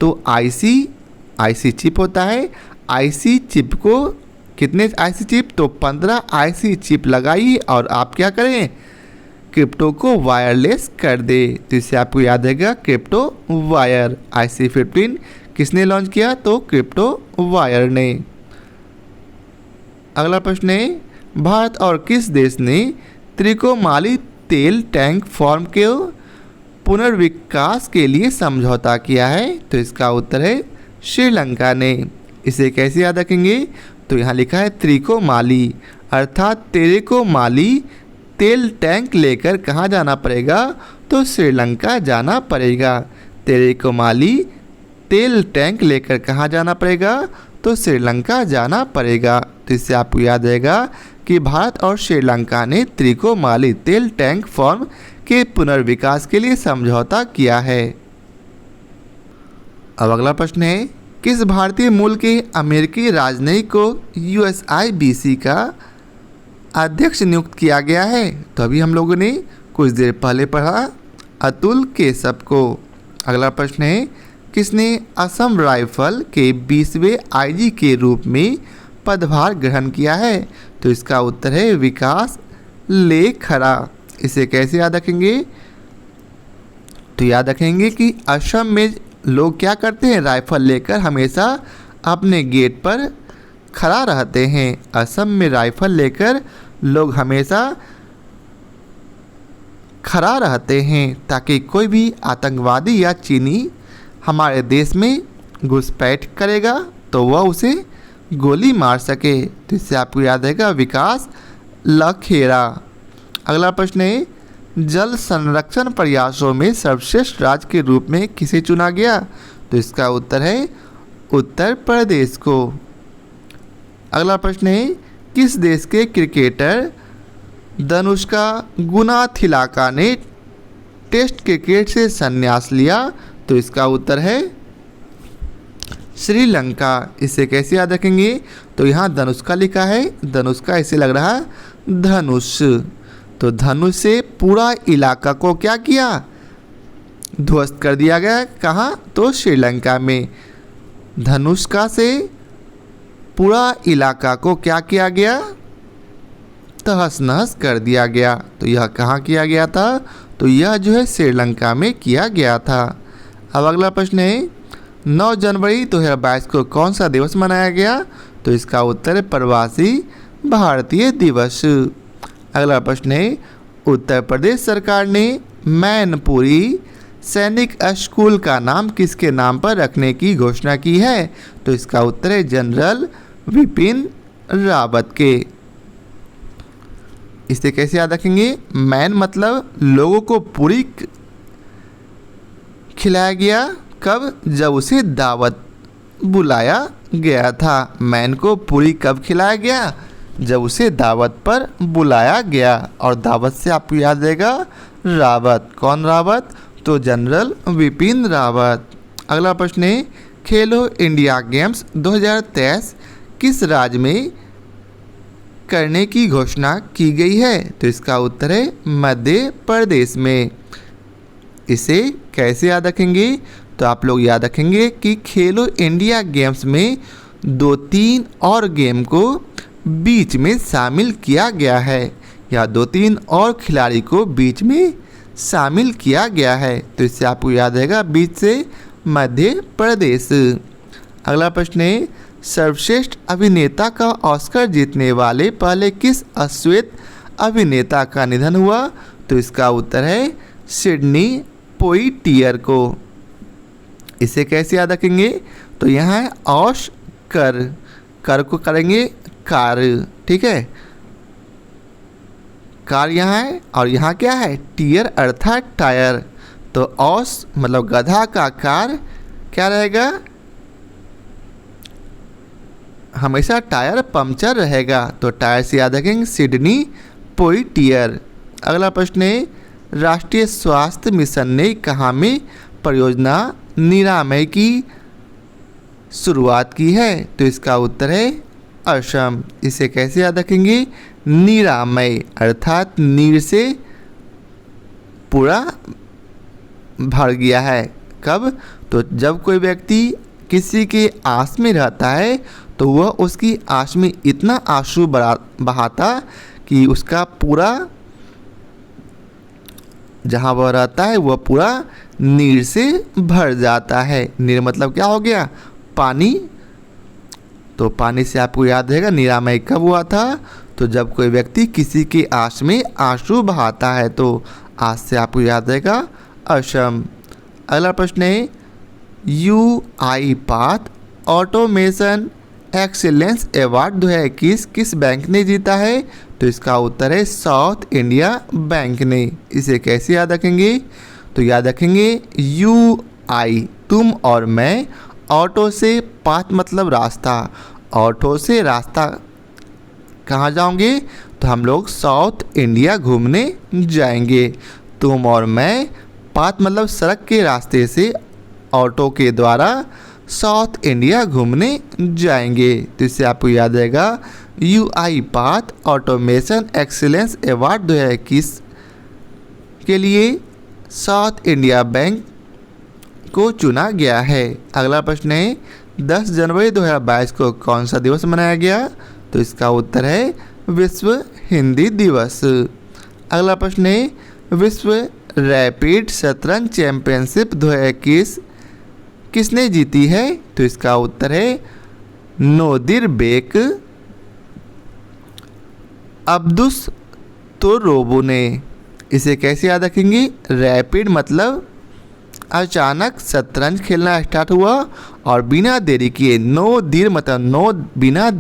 तो IC चिप होता है। IC चिप को कितने IC चिप? तो 15 IC चिप लगाइए और आप क्या करें, क्रिप्टो को वायरलेस कर दे। तो इससे आपको याद रहेगा क्रिप्टो वायर। IC15 किसने लॉन्च किया? तो क्रिप्टो वायर ने। अगला प्रश्न है भारत और किस देश ने त्रिकोमाली तेल टैंक फार्म के पुनर्विकास के लिए समझौता किया है? तो इसका उत्तर है श्रीलंका ने। इसे कैसे याद रखेंगे? तो यहाँ लिखा है त्रिकोमाली, अर्थात तेरे को माली तेल टैंक लेकर कहाँ जाना पड़ेगा? तो श्रीलंका जाना पड़ेगा। तेरे को माली तेल टैंक लेकर कहाँ जाना पड़ेगा? तो श्रीलंका जाना पड़ेगा। तो इससे आपको याद रहेगा कि भारत और श्रीलंका ने त्रिकोमाली तेल टैंक फार्म के पुनर्विकास के लिए समझौता किया है। अब अगला प्रश्न है किस भारतीय मूल के अमेरिकी राजनयिक को USIBC का अध्यक्ष नियुक्त किया गया है? तो अभी हम लोगों ने कुछ देर पहले पढ़ा अतुल केशव को। अगला प्रश्न है किसने असम राइफल के 20वें IG के रूप में पदभार ग्रहण किया है? तो इसका उत्तर है विकास लेखरा। इसे कैसे याद रखेंगे? तो याद रखेंगे कि असम में लोग क्या करते हैं, राइफल लेकर हमेशा अपने गेट पर खड़ा रहते हैं। असम में राइफल लेकर लोग हमेशा खड़ा रहते हैं ताकि कोई भी आतंकवादी या चीनी हमारे देश में घुसपैठ करेगा तो वह उसे गोली मार सके। तो इससे आपको याद रहेगा विकास लखेरा। अगला प्रश्न है, जल संरक्षण प्रयासों में सर्वश्रेष्ठ राज्य के रूप में किसे चुना गया? तो इसका उत्तर है उत्तर प्रदेश को। अगला प्रश्न है, किस देश के क्रिकेटर धनुष्का गुनाथिलाका ने टेस्ट क्रिकेट से संन्यास लिया? तो इसका उत्तर है श्रीलंका। इसे कैसे याद रखेंगे? तो यहाँ धनुष्का लिखा है, धनुष्का इसे लग रहा है धनुष। तो धनुष से पूरा इलाका को क्या किया, ध्वस्त कर दिया गया। कहाँ? तो श्रीलंका में। धनुष्का से पूरा इलाका को क्या किया गया, तहस नहस कर दिया गया। तो यह कहाँ किया गया था? तो यह जो है श्रीलंका में किया गया था। अब अगला प्रश्न है, 9 जनवरी 2022 को कौन सा दिवस मनाया गया? तो इसका उत्तर है प्रवासी भारतीय दिवस। अगला प्रश्न है, उत्तर प्रदेश सरकार ने मैनपुरी सैनिक स्कूल का नाम किसके नाम पर रखने की घोषणा की है? तो इसका उत्तर है जनरल विपिन रावत के। इसे कैसे याद रखेंगे? मैन मतलब लोगों को पूरी खिलाया गया। कब? जब उसे दावत बुलाया गया था। मैन को पूरी कब खिलाया गया? जब उसे दावत पर बुलाया गया। और दावत से आपको याद रहेगा रावत। कौन रावत? तो जनरल विपिन रावत। अगला प्रश्न है, खेलो इंडिया गेम्स 2023 किस राज्य में करने की घोषणा की गई है? तो इसका उत्तर है मध्य प्रदेश में। इसे कैसे याद रखेंगे? तो आप लोग याद रखेंगे कि खेलो इंडिया गेम्स में 2-3 और गेम को बीच में शामिल किया गया है, या 2-3 और खिलाड़ी को बीच में शामिल किया गया है। तो इससे आपको याद रहेगा बीच से मध्य प्रदेश। अगला प्रश्न है, सर्वश्रेष्ठ अभिनेता का ऑस्कर जीतने वाले पहले किस अश्वेत अभिनेता का निधन हुआ? तो इसका उत्तर है सिडनी पोइटियर को। इसे कैसे याद रखेंगे? तो यहाँ है ऑस्कर, कर को करेंगे कार, ठीक है। कार यहाँ है और यहाँ क्या है, टीयर अर्थात टायर। तो ऑस मतलब गधा का कार क्या रहेगा, हमेशा टायर पंक्चर रहेगा। तो टायर से याद रखेंगे सिडनी पोइटियर। अगला प्रश्न है, राष्ट्रीय स्वास्थ्य मिशन ने कहाँ में परियोजना निरामय की शुरुआत की है? तो इसका उत्तर है असम। इसे कैसे याद रखेंगे? निरामय अर्थात नीर से पूरा भर गया है। कब? तो जब कोई व्यक्ति किसी के आस में रहता है तो वह उसकी आंख में इतना आंसू बहाता कि उसका पूरा जहाँ वह रहता है वह पूरा नीर से भर जाता है। नीर मतलब क्या हो गया, पानी। तो पानी से आपको याद रहेगा निरामय कब हुआ था? तो जब कोई व्यक्ति किसी की आंख में आंसू बहाता है। तो आज से आपको याद रहेगा असम। अगला प्रश्न है, UI path automation excellence award 2021 किस बैंक ने जीता है? तो इसका उत्तर है साउथ इंडिया बैंक ने। इसे कैसे याद रखेंगे? तो याद रखेंगे यूआई तुम और मैं, ऑटो से पाथ मतलब रास्ता, ऑटो से रास्ता कहाँ जाओगे? तो हम लोग साउथ इंडिया घूमने जाएंगे। तुम और मैं, पाथ मतलब सड़क के रास्ते से ऑटो के द्वारा साउथ इंडिया घूमने जाएंगे। तो इससे आपको याद रहेगा UI path automation excellence award 2021 के लिए साउथ इंडिया बैंक को चुना गया है। अगला प्रश्न है, 10 जनवरी 2022 को कौन सा दिवस मनाया गया? तो इसका उत्तर है विश्व हिंदी दिवस। अगला प्रश्न है, विश्व रैपिड शतरंज चैंपियनशिप 2021 किसने जीती है? तो इसका उत्तर है नोदिरबेक अब्दुसतोरोवू ने। इसे कैसे याद रखेंगे? रैपिड मतलब अचानक शतरंज खेलना स्टार्ट हुआ और बिना देरी किए, नो देर मतलब नो बिना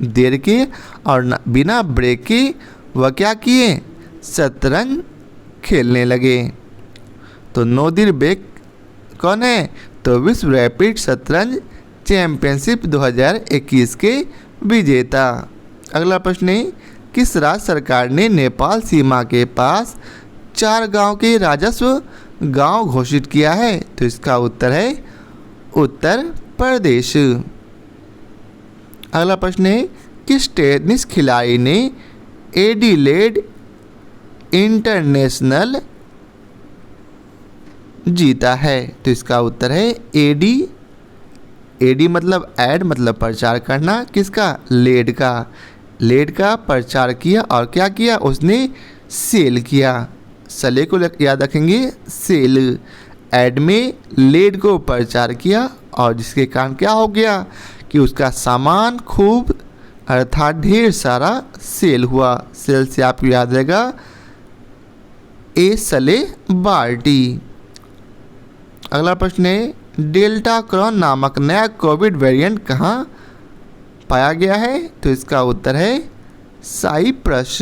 देर के और बिना ब्रेक के वह क्या किए? शतरंज खेलने लगे। तो नोदिरबेक कौन है? तो विश्व रैपिड शतरंज चैंपियनशिप 2021 के विजेता। अगला प्रश्न है, किस राज्य सरकार ने नेपाल सीमा के पास 4 गांव के राजस्व गांव घोषित किया है? तो इसका उत्तर है उत्तर प्रदेश। अगला प्रश्न है, किस टेनिस खिलाड़ी ने एडिलेड इंटरनेशनल जीता है? तो इसका उत्तर है एडी मतलब ऐड मतलब प्रचार करना, किसका? लेड का प्रचार किया और क्या किया? उसने सेल किया। सले को याद रखेंगे, सेल। ऐड में लेड को प्रचार किया और जिसके कारण क्या हो गया कि उसका सामान खूब अर्थात ढेर सारा सेल हुआ। सेल से आपको याद रहेगा ए सले बाल्टी। अगला प्रश्न है, डेल्टा क्रॉन नामक नया कोविड वेरिएंट कहाँ पाया गया है? तो इसका उत्तर है साइप्रस।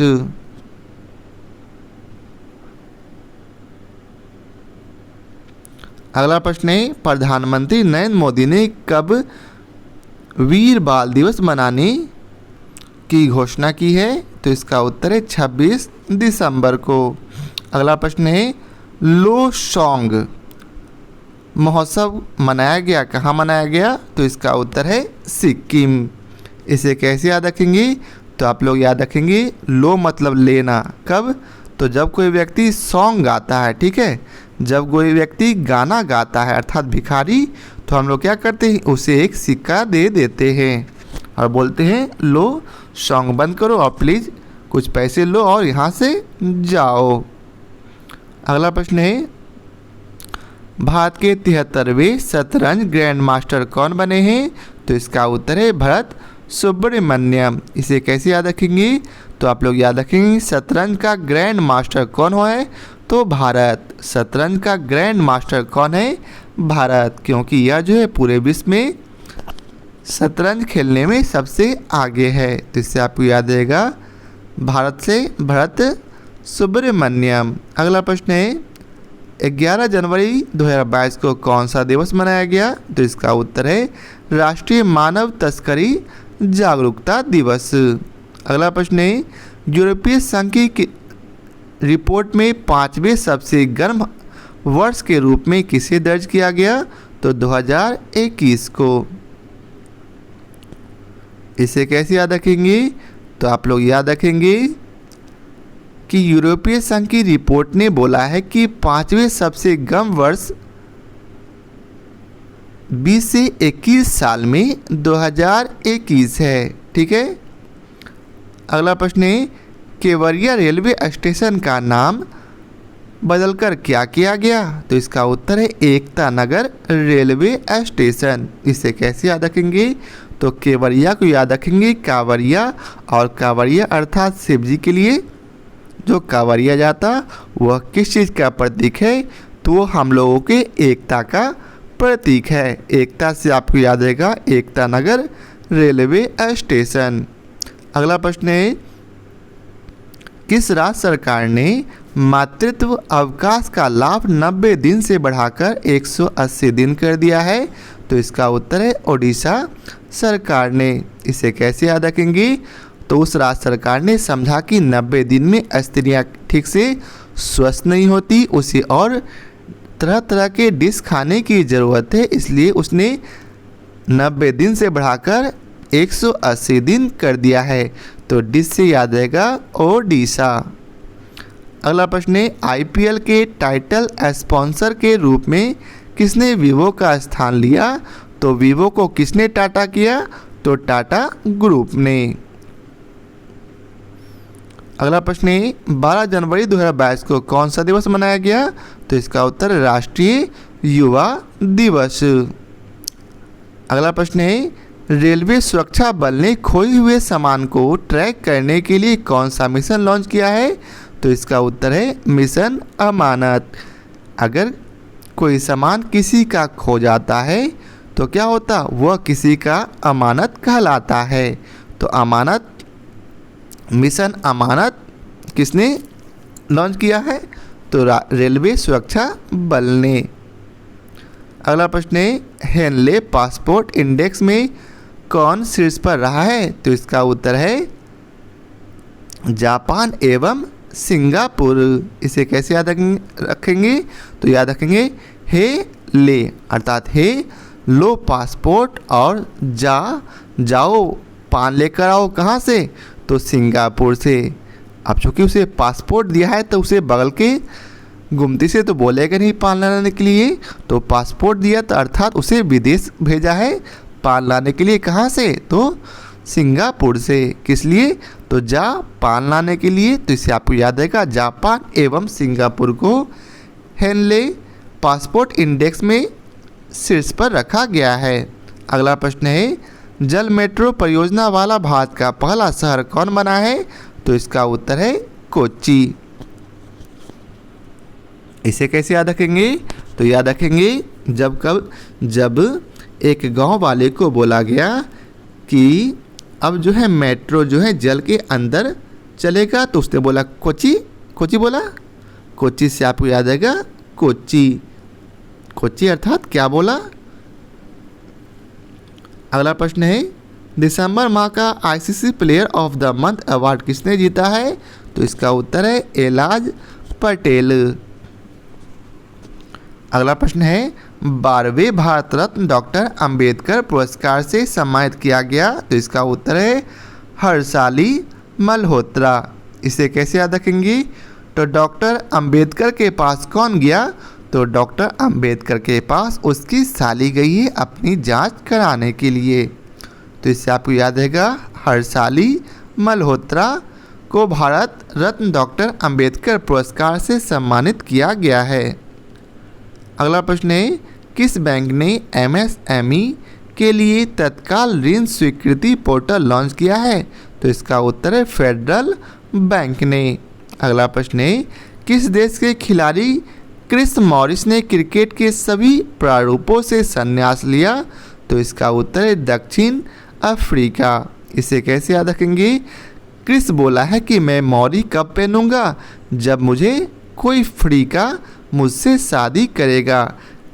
अगला प्रश्न है, प्रधानमंत्री नरेंद्र मोदी ने कब वीर बाल दिवस मनाने की घोषणा की है? तो इसका उत्तर है 26 दिसंबर को। अगला प्रश्न है, लोसोंग महोत्सव मनाया गया, कहाँ मनाया गया? तो इसका उत्तर है सिक्किम। इसे कैसे याद रखेंगे? तो आप लोग याद रखेंगे, लो मतलब लेना, कब? तो जब कोई व्यक्ति सॉन्ग गाता है, ठीक है, जब कोई व्यक्ति गाना गाता है अर्थात भिखारी, तो हम लोग क्या करते हैं? उसे एक सिक्का दे देते हैं और बोलते हैं लो सॉन्ग बंद करो और प्लीज़ कुछ पैसे लो और यहाँ से जाओ। अगला प्रश्न है, भारत के 73वें शतरंज ग्रैंड मास्टर कौन बने हैं? तो इसका उत्तर है भरत सुब्रमण्यम। इसे कैसे याद रखेंगे? तो आप लोग याद रखेंगे, शतरंज का ग्रैंड मास्टर कौन है? तो भारत। शतरंज का ग्रैंड मास्टर कौन है? भारत, क्योंकि यह जो है पूरे विश्व में शतरंज खेलने में सबसे आगे है। तो इससे आपको याद रहेगा भारत से भरत सुब्रमण्यम। अगला प्रश्न है, 11 जनवरी 2022 को कौन सा दिवस मनाया गया? तो इसका उत्तर है राष्ट्रीय मानव तस्करी जागरूकता दिवस। अगला प्रश्न है, यूरोपीय संघ की रिपोर्ट में 5वें सबसे गर्म वर्ष के रूप में किसे दर्ज किया गया? तो 2021 को। इसे कैसे याद रखेंगे? तो आप लोग याद रखेंगे कि यूरोपीय संघ की रिपोर्ट ने बोला है कि 5वें सबसे गर्म वर्ष 20 से 21 साल में 2021 है, ठीक है। अगला प्रश्न है, केवड़िया रेलवे स्टेशन का नाम बदलकर क्या किया गया? तो इसका उत्तर है एकता नगर रेलवे स्टेशन। इसे कैसे याद रखेंगे? तो केवड़िया को याद रखेंगे कांवरिया, और कांवरिया अर्थात शिव जी के लिए जो कांवरिया जाता वह किस चीज़ का प्रतीक है? तो हम लोगों के एकता का प्रतीक है। एकता से आपको याद रहेगा एकता नगर रेलवे स्टेशन। अगला प्रश्न है, किस राज्य सरकार ने मातृत्व अवकाश का लाभ 90 दिन से बढ़ाकर 180 दिन कर दिया है? तो इसका उत्तर है ओडिशा सरकार ने। इसे कैसे याद रखेंगे? तो उस राज्य सरकार ने समझा कि 90 दिन में स्त्रियां ठीक से स्वस्थ नहीं होती, उसे और तरह तरह के डिश खाने की ज़रूरत है, इसलिए उसने 90 दिन से बढ़ाकर 180 दिन कर दिया है। तो डिश से याद रहेगा ओडिशा। अगला प्रश्न है, आईपीएल के टाइटल स्पॉन्सर के रूप में किसने वीवो का स्थान लिया? तो वीवो को किसने टाटा किया? तो टाटा ग्रुप ने। अगला प्रश्न है, 12 जनवरी 2022 को कौन सा दिवस मनाया गया? तो इसका उत्तर राष्ट्रीय युवा दिवस। अगला प्रश्न है, रेलवे सुरक्षा बल ने खोए हुए सामान को ट्रैक करने के लिए कौन सा मिशन लॉन्च किया है? तो इसका उत्तर है मिशन अमानत। अगर कोई सामान किसी का खो जाता है तो क्या होता? वह किसी का अमानत कहलाता है। तो अमानत, मिशन अमानत किसने लॉन्च किया है? तो रेलवे सुरक्षा बल ने। अगला प्रश्न है, हेनले पासपोर्ट इंडेक्स में कौन शीर्ष पर रहा है? तो इसका उत्तर है जापान एवं सिंगापुर। इसे कैसे याद रखेंगे? तो याद रखेंगे हे ले अर्थात हे लो पासपोर्ट और जाओ पान लेकर आओ कहाँ से? तो सिंगापुर से। अब चूँकि उसे पासपोर्ट दिया है तो उसे बगल के गुमती से तो बोलेगा नहीं पान लाने के लिए, तो पासपोर्ट दिया तो अर्थात उसे विदेश भेजा है पान लाने के लिए। कहाँ से? तो सिंगापुर से। किस लिए? तो पान लाने के लिए। तो इसे आपको याद रहेगा, जापान एवं सिंगापुर को हेनले पासपोर्ट इंडेक्स में शीर्ष पर रखा गया है। अगला प्रश्न है, जल मेट्रो परियोजना वाला भारत का पहला शहर कौन बना है? तो इसका उत्तर है कोच्चि। इसे कैसे याद रखेंगे? तो याद रखेंगे जब एक गांव वाले को बोला गया कि अब जो है मेट्रो जो है जल के अंदर चलेगा, तो उसने बोला कोच्चि। कोच्चि बोला, कोच्चि से आपको याद आएगा कोच्चि। कोच्चि अर्थात क्या बोला? अगला प्रश्न है, दिसंबर माह का ICC player of the month award किसने जीता है? तो इसका उत्तर है एलाज पटेल। अगला प्रश्न है, 12वें भारत रत्न डॉक्टर अंबेडकर पुरस्कार से सम्मानित किया गया। तो इसका उत्तर है हर्षाली मल्होत्रा। इसे कैसे याद रखेंगे? तो डॉक्टर अंबेडकर के पास कौन गया? तो डॉक्टर अंबेडकर के पास उसकी साली गई है अपनी जांच कराने के लिए। तो इससे आपको याद रहेगा हर्षाली मल्होत्रा को भारत रत्न डॉक्टर अंबेडकर पुरस्कार से सम्मानित किया गया है। अगला प्रश्न है, किस बैंक ने एमएसएमई के लिए तत्काल ऋण स्वीकृति पोर्टल लॉन्च किया है? तो इसका उत्तर है फेडरल बैंक ने। अगला प्रश्न है, किस देश के खिलाड़ी क्रिस मॉरिस ने क्रिकेट के सभी प्रारूपों से संन्यास लिया? तो इसका उत्तर है दक्षिण अफ्रीका। इसे कैसे याद रखेंगे? क्रिस बोला है कि मैं मौरी कब पहनूंगा? जब मुझे कोई अफ्रीका मुझसे शादी करेगा।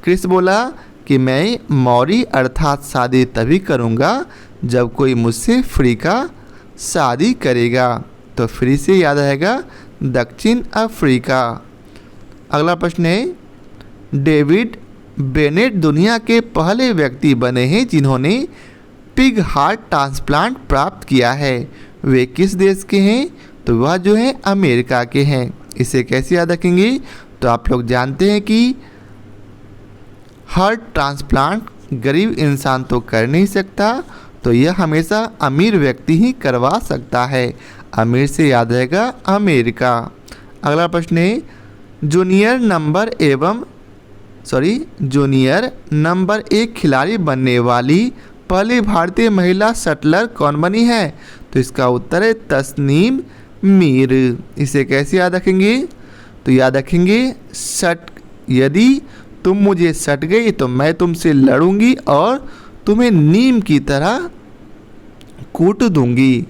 क्रिस बोला कि मैं मौरी अर्थात शादी तभी करूंगा जब कोई मुझसे अफ्रीका शादी करेगा। तो फिर से याद रहेगा दक्षिण अफ्रीका। अगला प्रश्न है, डेविड बेनेट दुनिया के पहले व्यक्ति बने हैं जिन्होंने पिग हार्ट ट्रांसप्लांट प्राप्त किया है। वे किस देश के हैं? तो वह जो है अमेरिका के हैं। इसे कैसे याद रखेंगे? तो आप लोग जानते हैं कि हार्ट ट्रांसप्लांट गरीब इंसान तो कर नहीं सकता, तो यह हमेशा अमीर व्यक्ति ही करवा सकता है। अमीर से याद रहेगा अमेरिका। अगला प्रश्न है, जूनियर नंबर 1 खिलाड़ी बनने वाली पहली भारतीय महिला शटलर कौन बनी है? तो इसका उत्तर है तस्नीम मीर। इसे कैसे याद रखेंगे? तो याद रखेंगे यदि तुम मुझे सट गई तो मैं तुमसे लड़ूंगी और तुम्हें नीम की तरह कूट दूंगी।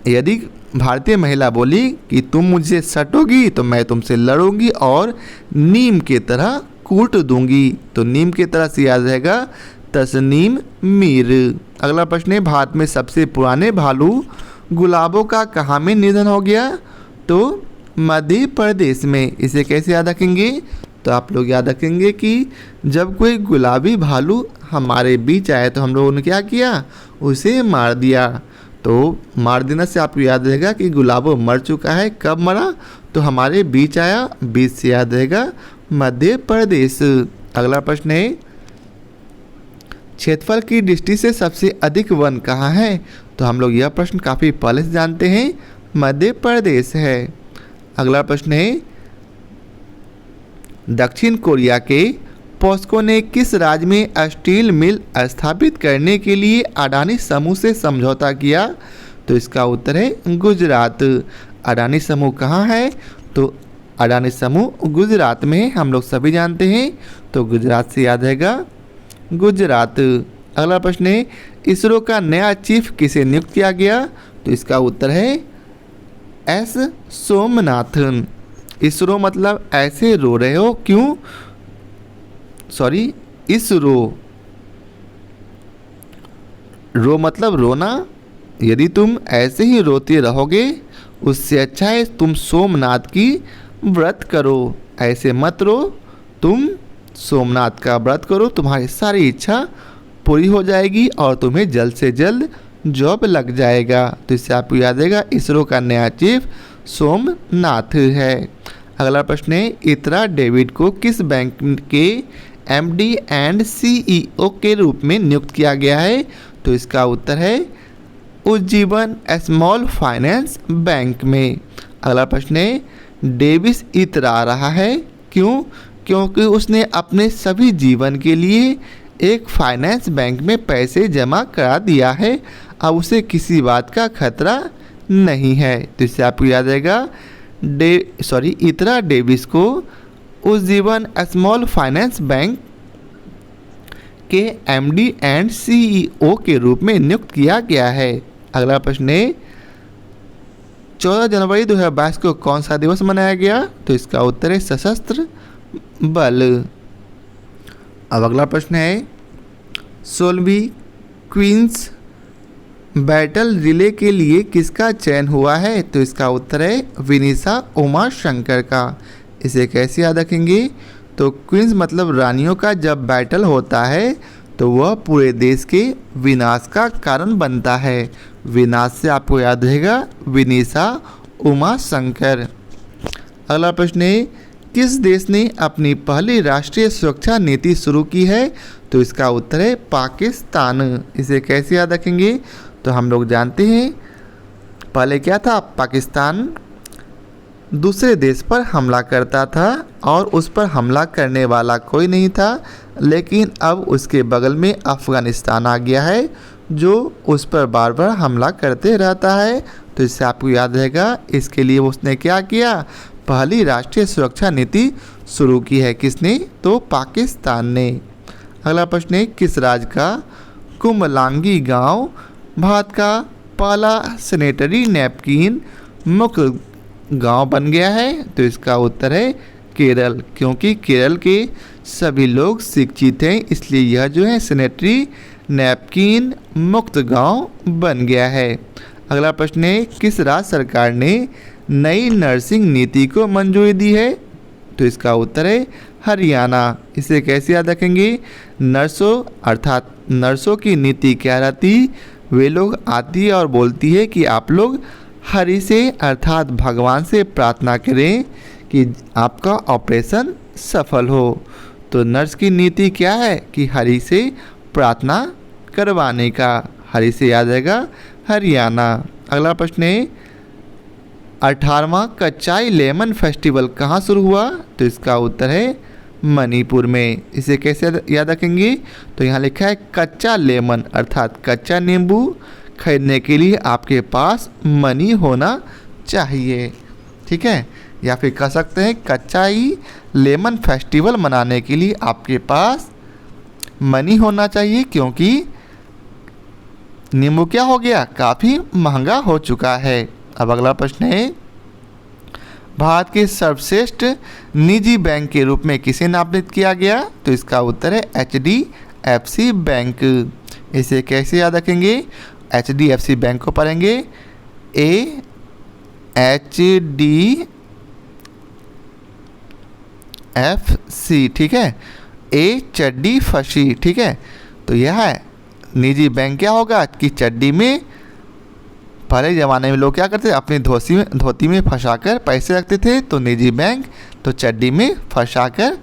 यदि भारतीय महिला बोली कि तुम मुझे सटोगी तो मैं तुमसे लड़ूंगी और नीम की तरह कूट दूंगी। तो नीम की तरह से याद रहेगा तस्नीम मीर। अगला प्रश्न है, भारत में सबसे पुराने भालू गुलाबों का कहाँ में निधन हो गया? तो मध्य प्रदेश में। इसे कैसे याद रखेंगे? तो आप लोग याद रखेंगे कि जब कोई गुलाबी भालू हमारे बीच आया तो हम लोगों ने क्या किया? उसे मार दिया। तो मार देने से आपको याद रहेगा कि गुलाबो मर चुका है। कब मरा? तो हमारे बीच आया, बीच से याद रहेगा मध्य प्रदेश। अगला प्रश्न है, क्षेत्रफल की दृष्टि से सबसे अधिक वन कहाँ है? तो हम लोग यह प्रश्न काफ़ी पहले से जानते हैं, मध्य प्रदेश है। अगला प्रश्न है, दक्षिण कोरिया के पॉस्को ने किस राज्य में स्टील मिल स्थापित करने के लिए अडानी समूह से समझौता किया? तो इसका उत्तर है गुजरात। अडानी समूह कहाँ है? तो अडानी समूह गुजरात में है, हम लोग सभी जानते हैं, तो गुजरात से याद रहेगा गुजरात। अगला प्रश्न है, इसरो का नया चीफ किसे नियुक्त किया गया? तो इसका उत्तर है एस सोमनाथन। इसरो मतलब ऐसे रो रहे हो क्यों? सॉरी, इसरो, रो मतलब रोना। यदि तुम ऐसे ही रोते रहोगे उससे अच्छा है तुम सोमनाथ की व्रत करो। ऐसे मत रो, तुम सोमनाथ का व्रत करो, तुम्हारी सारी इच्छा पूरी हो जाएगी और तुम्हें जल्द से जल्द जॉब लग जाएगा। तो इससे आपको याद रहेगा इसरो का नया चीफ सोमनाथ है। अगला प्रश्न है, इतरा डेविड को किस बैंक के एमडी एंड सीईओ के रूप में नियुक्त किया गया है? तो इसका उत्तर है उज्जीवन स्मॉल फाइनेंस बैंक में। अगला प्रश्न है, डेविस इतरा रहा है क्यों? क्योंकि उसने अपने सभी जीवन के लिए एक फाइनेंस बैंक में पैसे जमा करा दिया है, अब उसे किसी बात का खतरा नहीं है। तो इससे आपको याद रहेगा इतरा डेविस को उज्जीवन स्मॉल फाइनेंस बैंक के एमडी एंड सीईओ के रूप में नियुक्त किया गया है। अगला प्रश्न है, 14 जनवरी 2022 को कौन सा दिवस मनाया गया? तो इसका उत्तर है सशस्त्र बल। अब अगला प्रश्न है, 16वीं क्वींस बैटल रिले के लिए किसका चयन हुआ है? तो इसका उत्तर है विनीसा उमा शंकर का। इसे कैसे याद रखेंगे? तो क्वींस मतलब रानियों का जब बैटल होता है तो वह पूरे देश के विनाश का कारण बनता है। विनाश से आपको याद रहेगा विनीसा उमा शंकर। अगला प्रश्न है, किस देश ने अपनी पहली राष्ट्रीय सुरक्षा नीति शुरू की है? तो इसका उत्तर है पाकिस्तान। इसे कैसे याद रखेंगे? तो हम लोग जानते हैं पहले क्या था, पाकिस्तान दूसरे देश पर हमला करता था और उस पर हमला करने वाला कोई नहीं था, लेकिन अब उसके बगल में अफ़गानिस्तान आ गया है जो उस पर बार बार हमला करते रहता है। तो इससे आपको याद रहेगा इसके लिए उसने क्या किया, पहली राष्ट्रीय सुरक्षा नीति शुरू की है। किसने? तो पाकिस्तान ने। अगला प्रश्न है, किस राज्य का कुमलांगी गांव भारत का पहला सैनिटरी नैपकिन मुक्त गांव बन गया है? तो इसका उत्तर है केरल, क्योंकि केरल के सभी लोग शिक्षित हैं, इसलिए यह जो है सैनिटरी नैपकिन मुक्त गांव बन गया है। अगला प्रश्न है, किस राज्य सरकार ने नई नर्सिंग नीति को मंजूरी दी है? तो इसका उत्तर है हरियाणा। इसे कैसे याद रखेंगे? नर्सों अर्थात नर्सों की नीति क्या रहती, वे लोग आती है और बोलती है कि आप लोग हरि से अर्थात भगवान से प्रार्थना करें कि आपका ऑपरेशन सफल हो। तो नर्स की नीति क्या है कि हरि से प्रार्थना करवाने का। हरि से याद रहेगा हरियाणा। अगला प्रश्न है, 18वां कच्चाई लेमन फेस्टिवल कहाँ शुरू हुआ? तो इसका उत्तर है मणिपुर में। इसे कैसे याद रखेंगे? तो यहाँ लिखा है कच्चा लेमन अर्थात कच्चा नींबू खरीदने के लिए आपके पास मनी होना चाहिए, ठीक है। या फिर कह सकते हैं कच्चाई लेमन फेस्टिवल मनाने के लिए आपके पास मनी होना चाहिए, क्योंकि नींबू क्या हो गया, काफ़ी महंगा हो चुका है। अब अगला प्रश्न है, भारत के सर्वश्रेष्ठ निजी बैंक के रूप में किसे नामित किया गया? तो इसका उत्तर है HDFC बैंक। इसे कैसे याद रखेंगे? HDFC बैंक को पढ़ेंगे AHDFC, ठीक है, ए चड्डी फंसी, ठीक है। तो यह है निजी बैंक क्या होगा कि चड्डी में पहले ज़माने में लोग क्या करते थे, अपनी धोती में फंसाकर पैसे रखते थे, तो निजी बैंक तो चड्डी में फंसाकर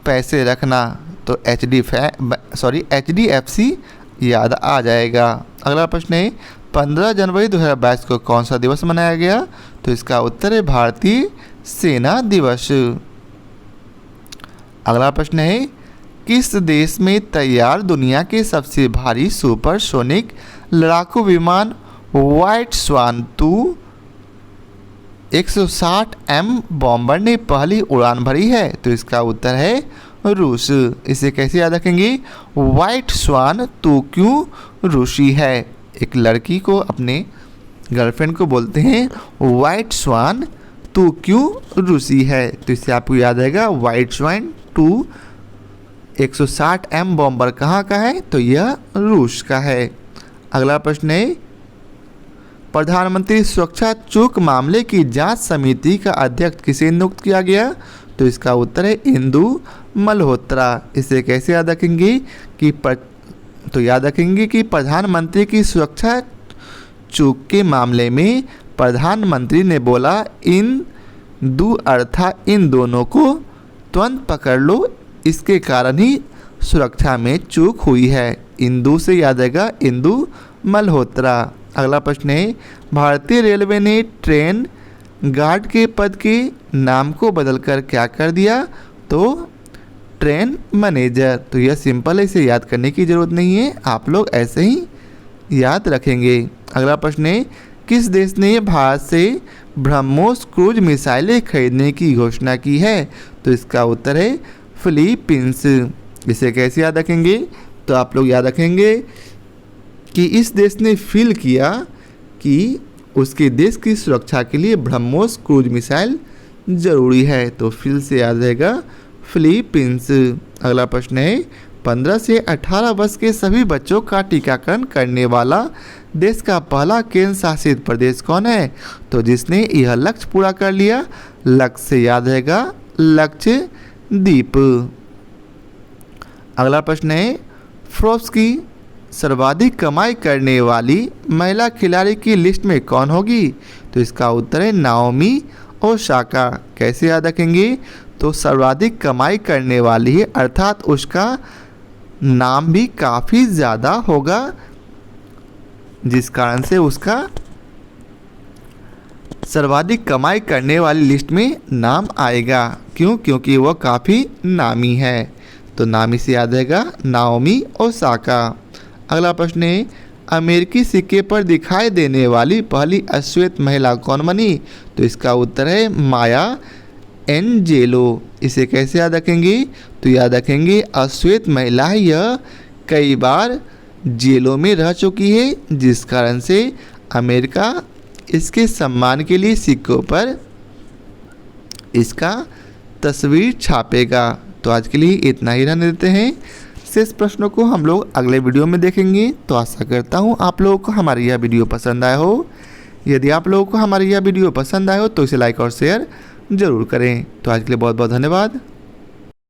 पैसे रखना, तो HDFC याद आ जाएगा। अगला प्रश्न है, 15 जनवरी 2022 को कौन सा दिवस मनाया गया? तो इसका उत्तर है भारतीय सेना दिवस। अगला प्रश्न है, किस देश में तैयार दुनिया के सबसे भारी सुपरसोनिक लड़ाकू विमान व्हाइट स्वान 2 160M बॉम्बर ने पहली उड़ान भरी है? तो इसका उत्तर है रूस। इसे कैसे याद रखेंगे? व्हाइट स्वान 2 क्यों रूसी है? एक लड़की को अपने गर्लफ्रेंड को बोलते हैं व्हाइट स्वान 2 क्यों रूसी है? तो इससे आपको याद आएगा व्हाइट स्वान 2 160M बॉम्बर कहाँ का है? तो यह रूस का है। अगला प्रश्न है, प्रधानमंत्री सुरक्षा चूक मामले की जांच समिति का अध्यक्ष किसे नियुक्त किया गया? तो इसका उत्तर है इंदु मल्होत्रा। इसे कैसे याद रखेंगे तो याद रखेंगे कि प्रधानमंत्री की सुरक्षा चूक के मामले में प्रधानमंत्री ने बोला अर्थात इन दोनों को तुरंत पकड़ लो, इसके कारण ही सुरक्षा में चूक हुई है। इंदु से याद आएगा इंदु मल्होत्रा। अगला प्रश्न है, भारतीय रेलवे ने ट्रेन गार्ड के पद के नाम को बदलकर क्या कर दिया? तो ट्रेन मैनेजर। तो यह सिंपल है, इसे याद करने की ज़रूरत नहीं है, आप लोग ऐसे ही याद रखेंगे। अगला प्रश्न है, किस देश ने भारत से ब्रह्मोस क्रूज मिसाइलें खरीदने की घोषणा की है? तो इसका उत्तर है फिलीपींस। इसे कैसे याद रखेंगे? तो आप लोग याद रखेंगे कि इस देश ने फील किया कि उसके देश की सुरक्षा के लिए ब्रह्मोस क्रूज मिसाइल ज़रूरी है, तो फिल से याद रहेगा फिलीपींस। अगला प्रश्न है, 15 से 18 वर्ष के सभी बच्चों का टीकाकरण करने वाला देश का पहला केंद्र शासित प्रदेश कौन है? तो जिसने यह लक्ष्य पूरा कर लिया, लक्ष्य से याद रहेगा लक्षद्वीप। अगला प्रश्न है, फोर्ब्स की सर्वाधिक कमाई करने वाली महिला खिलाड़ी की लिस्ट में कौन होगी? तो इसका उत्तर है नाओमी ओसाका। कैसे याद रखेंगे? तो सर्वाधिक कमाई करने वाली है अर्थात उसका नाम भी काफ़ी ज़्यादा होगा, जिस कारण से उसका सर्वाधिक कमाई करने वाली लिस्ट में नाम आएगा। क्यों? क्योंकि वह काफ़ी नामी है। तो नामी से याद रहेगा नाओमी ओसाका। अगला प्रश्न है, अमेरिकी सिक्के पर दिखाई देने वाली पहली अश्वेत महिला कौन बनी? तो इसका उत्तर है माया एंजेलो। इसे कैसे याद रखेंगे? तो याद रखेंगे अश्वेत महिला है, यह कई बार जेलों में रह चुकी है, जिस कारण से अमेरिका इसके सम्मान के लिए सिक्कों पर इसका तस्वीर छापेगा। तो आज के लिए इतना ही रहने देते हैं। शेष प्रश्नों को हम लोग अगले वीडियो में देखेंगे। तो आशा करता हूँ आप लोगों को हमारी यह वीडियो पसंद आया हो। यदि आप लोगों को हमारी यह वीडियो पसंद आया हो तो इसे लाइक और शेयर ज़रूर करें। तो आज के लिए बहुत बहुत धन्यवाद।